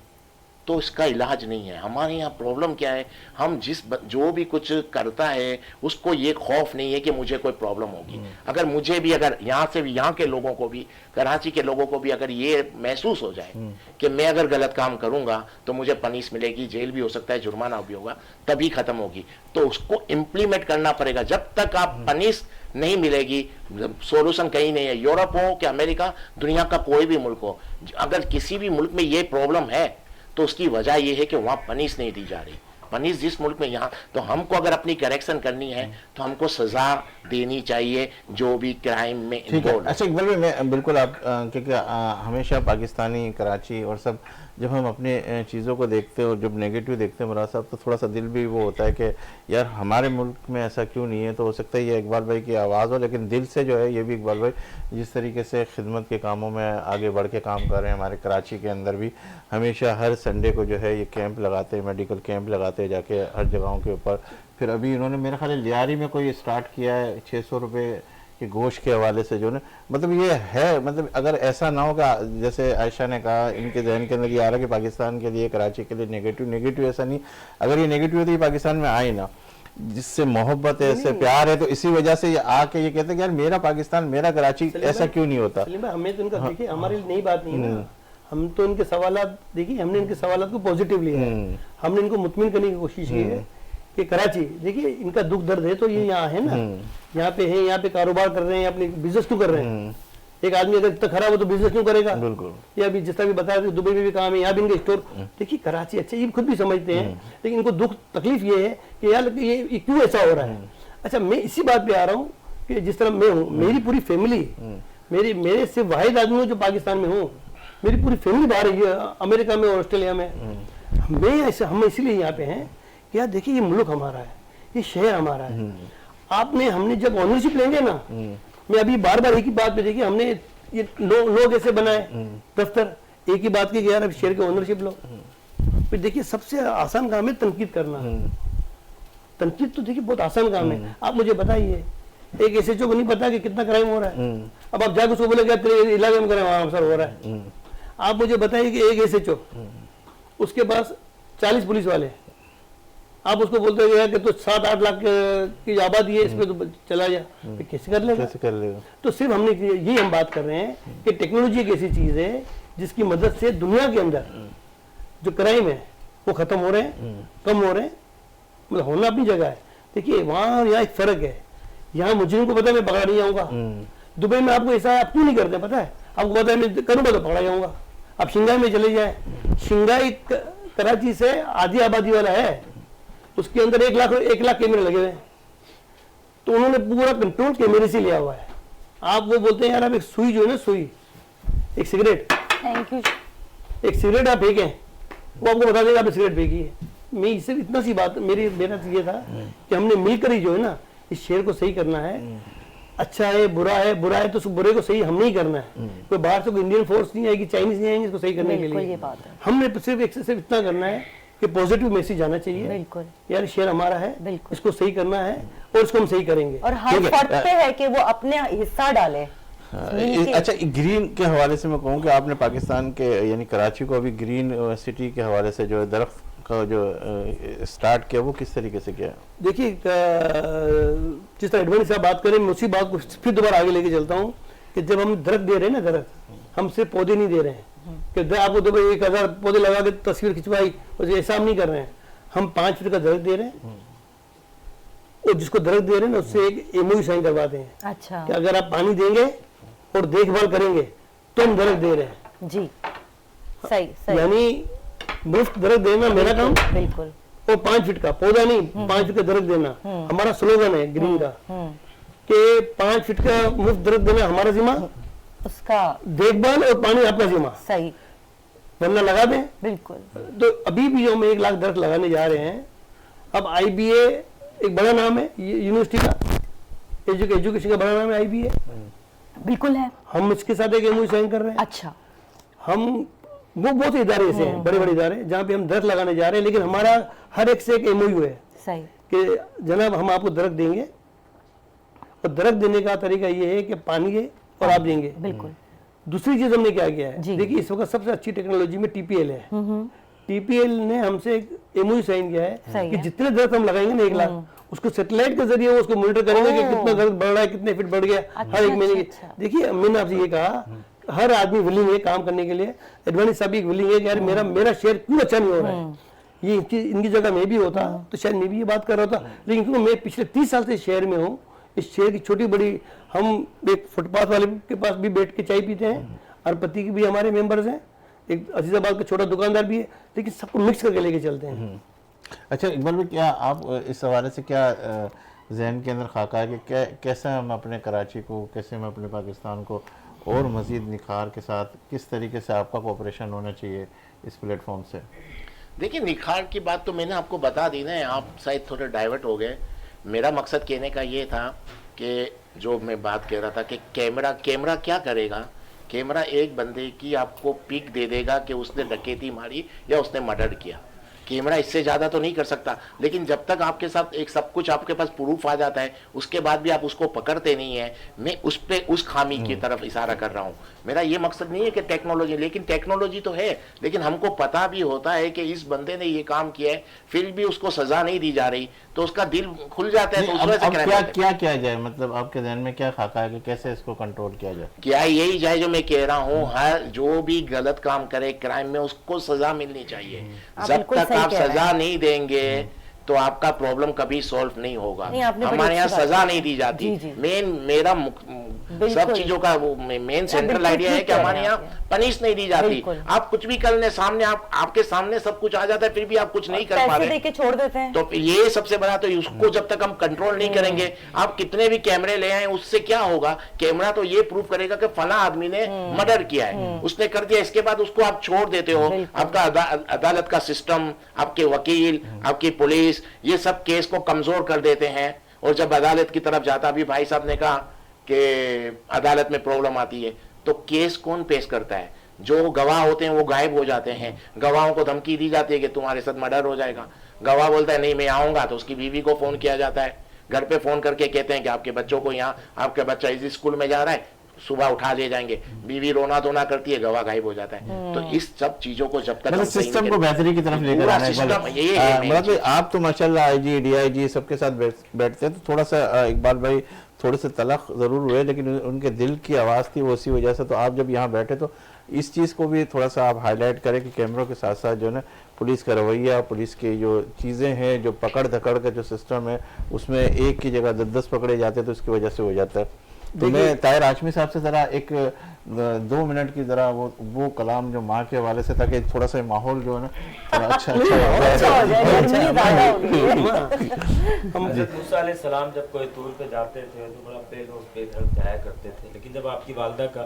तो इसका इलाज नहीं है। हमारे यहाँ प्रॉब्लम क्या है, हम जो भी कुछ करता है उसको ये खौफ नहीं है कि मुझे कोई प्रॉब्लम होगी। अगर मुझे भी, अगर यहाँ के लोगों को भी, कराची के लोगों को भी अगर ये महसूस हो जाए कि मैं अगर गलत काम करूंगा तो मुझे पनिश मिलेगी, जेल भी हो सकता है, जुर्माना भी होगा, तभी खत्म होगी। तो उसको इम्प्लीमेंट करना पड़ेगा। जब तक आप पनिश नहीं मिलेगी, सोल्यूशन कहीं नहीं है। यूरोप हो कि अमेरिका, दुनिया का कोई भी मुल्क हो, अगर किसी भी मुल्क में ये प्रॉब्लम है तो उसकी वजह यह है कि वहां पनिश नहीं दी जा रही। पनिश जिस मुल्क में, यहाँ तो हमको अगर अपनी करेक्शन करनी है तो हमको सजा देनी चाहिए जो भी क्राइम में इन्वॉल्व। अच्छा इकबाल भाई, मैं बिल्कुल आप क्योंकि हमेशा पाकिस्तानी, कराची और सब जब हम अपने चीज़ों को देखते हैं और जब नेगेटिव देखते हैं मुराद साहब, तो थोड़ा सा दिल भी वो होता है कि यार हमारे मुल्क में ऐसा क्यों नहीं है। तो हो सकता है ये इकबाल भाई की आवाज़ हो, लेकिन दिल से जो है ये भी इकबाल भाई जिस तरीके से खिदमत के कामों में आगे बढ़ के काम कर रहे हैं। हमारे कराची के अंदर भी हमेशा हर संडे को जो है ये कैंप लगाते हैं, मेडिकल कैंप लगाते हैं जाके हर जगहों के ऊपर। फिर अभी इन्होंने मेरे ख्याल लियारी में कोई स्टार्ट किया है 600 रुपये कि गोश्त के हवाले से जो ना, मतलब ये है, मतलब अगर ऐसा ना होगा जैसे आयशा ने कहा, इनके जहन के अंदर ये आ रहा है कि पाकिस्तान के लिए, कराची के लिए नेगेटिव ऐसा नहीं। अगर ये नेगेटिव होती है पाकिस्तान में आए ना, जिससे मोहब्बत है, इससे प्यार है, तो इसी वजह से ये आके ये कहते हैं कि यार मेरा पाकिस्तान, मेरा कराची, ऐसा क्यों नहीं होता। हमें तो इनका देखिए, हमारे लिए नई बात नहीं है ना, हम तो इनके सवालात देखिए, हमने इनके सवालात को पॉजिटिव लिया है, हमने इनको मुतमिन करने की कोशिश की है कि कराची, देखिए इनका दुख दर्द है तो ये यहाँ है ना, यहाँ पे है, यहाँ पे कारोबार कर रहे हैं, अपने बिजनेस क्यों कर रहे हैं। एक आदमी अगर इतना खराब हो तो बिजनेस क्यों करेगा। बिल्कुल। या अभी जिस तरह भी बताया दुबई में भी काम है, यहाँ भी इनके स्टोर, देखिए कराची अच्छा, ये खुद भी समझते हैं, लेकिन इनको दुख तकलीफ ये है कि यार ये क्यों ऐसा हो रहा है। अच्छा, मैं इसी बात पे आ रहा हूँ कि जिस तरह मैं हूँ, मेरी पूरी फैमिली, मेरे सिर्फ वाहिद आदमी हूँ जो पाकिस्तान में हूँ, मेरी पूरी फैमिली बाहर है, अमेरिका में और ऑस्ट्रेलिया में। हम इसीलिए यहाँ पे हैं कि यार देखिए ये मुल्क हमारा है, ये शहर हमारा है। हमने जब ऑनरशिप लेंगे ना, मैं अभी बार बार एक ही बात पे, देखिए हमने ये लोग ऐसे बनाए दफ्तर, एक ही बात की यार अब शेयर के ऑनरशिप लो। फिर देखिए सबसे आसान काम है तनकीद करना। तनकीद तो देखिए बहुत आसान काम है। आप मुझे बताइए, एक एसएचओ को नहीं पता कि कितना क्राइम हो रहा है, अब आप जाकर उसको बोले तेरे इलाके में क्राइम अफसर हो रहा है। आप मुझे बताइए कि एक एसएचओ, उसके पास 40 पुलिस वाले, आप उसको बोलते हैं कि तो 7-8 लाख की आबादी है, इसमें तो चला जा, तो कैसे कर लेगा। तो सिर्फ हमने यही हम बात कर रहे हैं कि टेक्नोलॉजी एक ऐसी चीज है जिसकी मदद से दुनिया के अंदर जो क्राइम है वो खत्म हो रहे हैं, कम हो रहे हैं, मतलब होना अपनी जगह है। देखिए वहाँ और यहाँ एक फर्क है। यहाँ मुझे को पता है मैं पकड़ा नहीं जाऊंगा, दुबई में आपको ऐसा है, आप क्यों नहीं करते पता है, आपको पता है मैं करूंगा तो पकड़ा जाऊंगा। आप शिंगाई में चले जाए, शिंगाई कराची से आधी आबादी वाला है, उसके अंदर 1 लाख कैमरे लगे हुए हैं, तो उन्होंने पूरा कंट्रोल कैमरे से लिया हुआ है। आप वो बोलते हैं यार आप एक सुई जो है ना, सुई, एक सिगरेट, थैंक यू, एक सिगरेट आप फेंकें, वो आपको बता देगा आपने सिगरेट फेंकी है। मैं इससे इतना सी बात, मेरा तो ये था कि हमने मिलकर ही जो है ना इस शहर को सही करना है। अच्छा है बुरा है तो उस बुरे को सही हमने ही करना है। कोई बाहर से कोई इंडियन फोर्स नहीं आएगी, चाइनीज नहीं आएंगे इसको सही करने के लिए। हमने सिर्फ इतना करना है कि पॉजिटिव मैसेज जाना चाहिए, बिल्कुल यार शहर हमारा है, बिल्कुल। इसको सही करना है और इसको हम सही करेंगे। और हर फर्द पे है कि वो अपने हिस्सा डाले। अच्छा, ग्रीन के हवाले से मैं कहूँ कि आपने पाकिस्तान के यानी कराची को अभी ग्रीन सिटी के हवाले से जो दरख्त का जो स्टार्ट किया वो किस तरीके से किया? देखिए जिस तरह एडवानी साहब बात करें, मैं उसी बात को फिर दोबारा आगे लेके चलता हूँ कि जब हम दरख्त दे रहे हैं ना, दरख्त हम सिर्फ पौधे नहीं दे रहे हैं कि आपको तो 1000 पौधे लगा के तस्वीर खिंचवाई, ऐसा हम नहीं कर रहे हैं। हम 5 फीट का दरख्त दे रहे हैं और जिसको दरख्त दे रहे हैं ना उससे एक एमओयू साइन करवाते हैं। अच्छा, कि अगर आप पानी देंगे और देखभाल करेंगे तो हम दरख्त दे रहे हैं जी, सही सही, यानी मुफ्त दरख्त देना मेरा काम, बिल्कुल। और 5 फीट का पौधा नहीं, 5 फीट का दरख्त देना हमारा स्लोगन है ग्रीन का, कि 5 फीट का मुफ्त दरख्त देना हमारा जिम्मा, उसका देखभाल और पानी आपका जिम्मा, सही, वरना लगा दें। बिल्कुल। तो अभी भी जो हम 1 लाख दरख्त लगाने जा रहे हैं, अब IBA एक बड़ा नाम है यूनिवर्सिटी का, एजुकेशन का बड़ा नाम है IBA, बिल्कुल है। हम इसके साथ एक MOU साइन कर रहे हैं। अच्छा, हम वो बहुत से इदारे ऐसे हैं, बड़े बड़े इदारे जहाँ पे हम दरख्त लगाने जा रहे हैं, लेकिन हमारा हर एक से एक MOU है सही, कि जनाब हम आपको दरख्त देंगे और दरख्त देने का तरीका ये है कि पानी है और आप देंगे। बिल्कुल। दूसरी चीज हमने क्या किया है, जी। देखिए इस वक्त सबसे अच्छी टेक्नोलॉजी में TPL है। TPL ने हमसे एक MOU साइन किया है कि जितने दरख्त हम लगाएंगे ना 1 लाख, उसको सैटेलाइट के जरिए उसको मॉनिटर करेंगे कि कितना दरख्त बढ़ रहा है, कितने फीट बढ़ गया हर एक महीने की। देखिए मैंने आपसे ये कहा, हर आदमी विलिंग है काम करने के लिए, एडवानी साहब भी विलिंग है कि यार मेरा शेयर क्यों अच्छा नहीं हो रहा है, ये इनकी जगह मैं भी होता तो शायद मैं भी ये बात कर रहा था, लेकिन क्योंकि मैं पिछले 30 साल से शहर में हूँ, इस शहर की छोटी बड़ी, हम एक फुटपाथ वाले के पास भी बैठ के चाय पीते हैं, अरपति के भी हमारे मेंबर्स हैं, एक अजीजाबाद का छोटा दुकानदार भी है, लेकिन सबको मिक्स करके लेके चलते हैं। अच्छा इकबाल भाई, क्या आप इस हवाले से क्या जहन के अंदर खाका है कि कैसे हम अपने कराची को, कैसे हम अपने पाकिस्तान को और मज़ीद निखार के साथ, किस तरीके से आपका कोऑपरेशन होना चाहिए इस प्लेटफॉर्म से? देखिए, निखार की बात तो मैंने आपको बता दी ना, आप शायद थोड़े डाइवर्ट हो गए। मेरा मकसद कहने का ये था कि जो मैं बात कह रहा था कि कैमरा क्या करेगा, कैमरा एक बंदे की आपको पिक दे देगा कि उसने डकैती मारी या उसने मर्डर किया। कैमरा इससे ज़्यादा तो नहीं कर सकता, लेकिन जब तक आपके साथ एक सब कुछ आपके पास प्रूफ आ जाता है, उसके बाद भी आप उसको पकड़ते नहीं है। मैं उस खामी की तरफ इशारा कर रहा हूँ। मेरा ये मकसद नहीं है कि टेक्नोलॉजी, लेकिन टेक्नोलॉजी तो है, लेकिन हमको पता भी होता है कि इस बंदे ने ये काम किया है, फिर भी उसको सजा नहीं दी जा रही, तो उसका दिल खुल जाता है। तो क्या किया जाए, मतलब आपके ध्यान में क्या खाका है कि कैसे इसको कंट्रोल किया जाए? क्या यही जाए जो मैं कह रहा हूँ, हर जो भी गलत काम करे क्राइम में, उसको सजा मिलनी चाहिए। जब तक आप सजा नहीं देंगे तो आपका प्रॉब्लम कभी सॉल्व नहीं होगा। हमारे यहाँ सजा नहीं दी जाती। मेरा सब चीजों का वो मेन सेंट्रल आइडिया है कि हमारे यहाँ पनिश नहीं दी जाती। आप कुछ भी करने सामने, आपके सामने सब कुछ आ जाता है, फिर भी आप कुछ नहीं कर पा रहे, छोड़ देते हैं। तो ये सबसे बड़ा, तो उसको जब तक हम कंट्रोल नहीं करेंगे, आप कितने भी कैमरे ले आए, उससे क्या होगा? कैमरा तो ये प्रूव करेगा कि फला आदमी ने मर्डर किया है, उसने कर दिया, इसके बाद उसको आप छोड़ देते हो। आपका अदालत का सिस्टम, आपके वकील, आपकी पुलिस, ये सब केस को कमजोर कर देते हैं। और जब अदालत की तरफ जाता, अभी भाई साहब ने कहा कि अदालत में प्रॉब्लम आती है, तो केस कौन पेश करता है? जो गवाह होते हैं वो गायब हो जाते हैं। गवाहों को धमकी दी जाती है कि तुम्हारे साथ मर्डर हो जाएगा। गवाह बोलता है नहीं मैं आऊंगा, तो उसकी बीवी को फोन किया जाता है, घर पे फोन करके कहते हैं कि आपके बच्चों को यहाँ, आपका बच्चा इस स्कूल में जा रहा है, सुबह उठा ले जाएंगे। बीवी रोना धोना करती है, गवाह गायब हो जाता है। तो इस सब चीजों को जब तक सिस्टम को बेहतरी की तरफ लेकर आना है। मतलब आप तो माशाल्लाह IG DIG सबके साथ बैठते हैं, तो थोड़ा सा इकबाल भाई थोड़े से तलख ज़रूर हुए, लेकिन उनके दिल की आवाज़ थी वो, उसी वजह से। तो आप जब यहाँ बैठे तो इस चीज़ को भी थोड़ा सा आप हाईलाइट करें कि कैमरों के साथ साथ जो है ना पुलिस का रवैया, पुलिस की जो चीज़ें हैं, जो पकड़ धकड़ का जो सिस्टम है, उसमें एक की जगह 10 पकड़े जाते हैं, तो उसकी वजह से हो जाता है। तो मैं ताहिर हाशमी साहब से ज़रा एक 2 मिनट की ज़रा वो कलाम जो माँ के हवाले से, ताकि थोड़ा सा माहौल जो है ना थोड़ा अच्छा हो जाए। मूसा अलैहिस्सलाम जब कोई टूर पे जाते थे तो बड़ा बेदर्द जाया करते थे, लेकिन जब आपकी वालदा का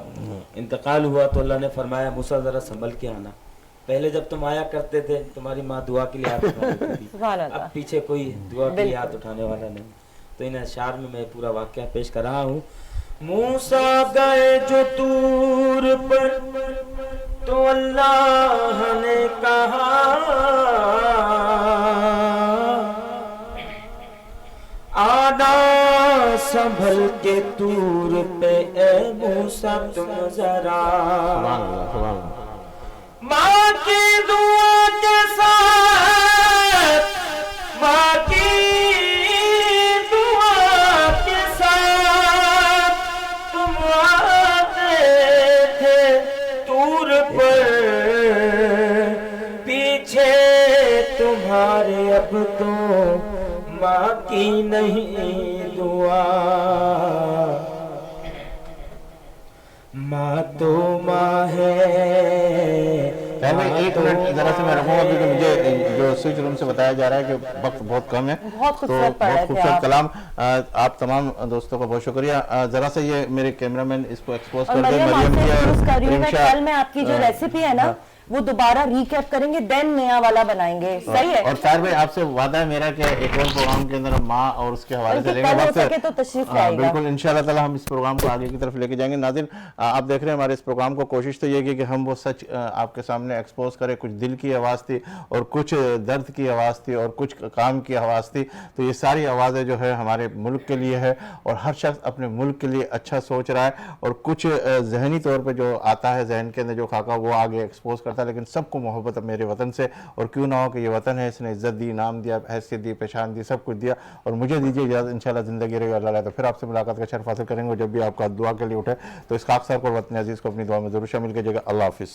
इंतकाल हुआ तो अल्लाह ने फरमाया मूसा ज़रा संभल के आना। पहले जब तुम आया करते थे, तुम्हारी माँ दुआ के लिए हाथ उठाती थी, अब पीछे कोई दुआ के लिए हाथ उठाने वाला नहीं। तो इन अशार में मैं पूरा वाक़या पेश कर रहा हूँ। मूसा गए जो तूर पर तो अल्लाह ने कहा संभल के तूर पे ए मूसा तुम जरा, सुभान अल्लाह, सुभान अल्लाह। माँ की दुआ के साथ, माँ की दुआ के साथ तुम आते थे तूर पर, पीछे तुम्हारे अब तो माँ की नहीं दुआ, माँ तो माँ है। भाई 1 मिनट जरा से मैं रखूंगा क्योंकि मुझे जो स्विच रूम से बताया जा रहा है कि वक्त बहुत कम है। बहुत खूबसूरत पढ़ रहे थे खूबसूरत आप। कलाम। आप तमाम दोस्तों का बहुत शुक्रिया। जरा से ये मेरे कैमरामैन इसको एक्सपोज और कर दे। मरियम आपसे रिक्वेस्ट कर रही हूँ, मैं रिमशा- कल मैं आपकी जो रेसिपी है ना वो दोबारा रिकैप करेंगे, देन नया वाला बनाएंगे, सही है? और तार भाई आपसे वादा है मेरा कि एक और प्रोग्राम के अंदर हम माँ और उसके हवाले से बल्कि लेंगे। कल हो वक्त- सके तो तशरीफ हाँ, लाइएगा। बिल्कुल इंशाल्लाह ताला हम इस प्रोग्राम को आगे की तरफ लेके जाएंगे। नाज़रीन आप देख रहे हैं हमारे इस प्रोग्राम को, कोशिश तो ये की कि हम वो सच आपके सामने एक्सपोज करें। कुछ दिल की आवाज़ थी और कुछ दर्द की आवाज़ थी और कुछ काम की आवाज़ थी। तो ये सारी आवाज़ें जो है हमारे मुल्क के लिए है और हर शख्स अपने मुल्क के लिए अच्छा सोच रहा है और कुछ जहनी तौर पर जो आता है जहन के अंदर जो खाका वो आगे एक्सपोज करता है। लेकिन सबको मोहब्बत है मेरे वतन से, और क्यों ना हो कि ये वतन है, इसने इज्जत दी, नाम दिया, हैसियत दी, पहचान दी, सब कुछ दिया। और मुझे दीजिए इजाज़त, इंशाल्लाह ज़िंदगी रहेगी अल्लाह तो फिर आपसे मुलाकात का शर्फ हासिल करेंगे। जब भी आपका दुआ के लिए उठे तो इस खाक साहब को वतन अजीज़ को अपनी दुआ में ज़रूर शामिल कीजिएगा। अल्लाह हाफिज़।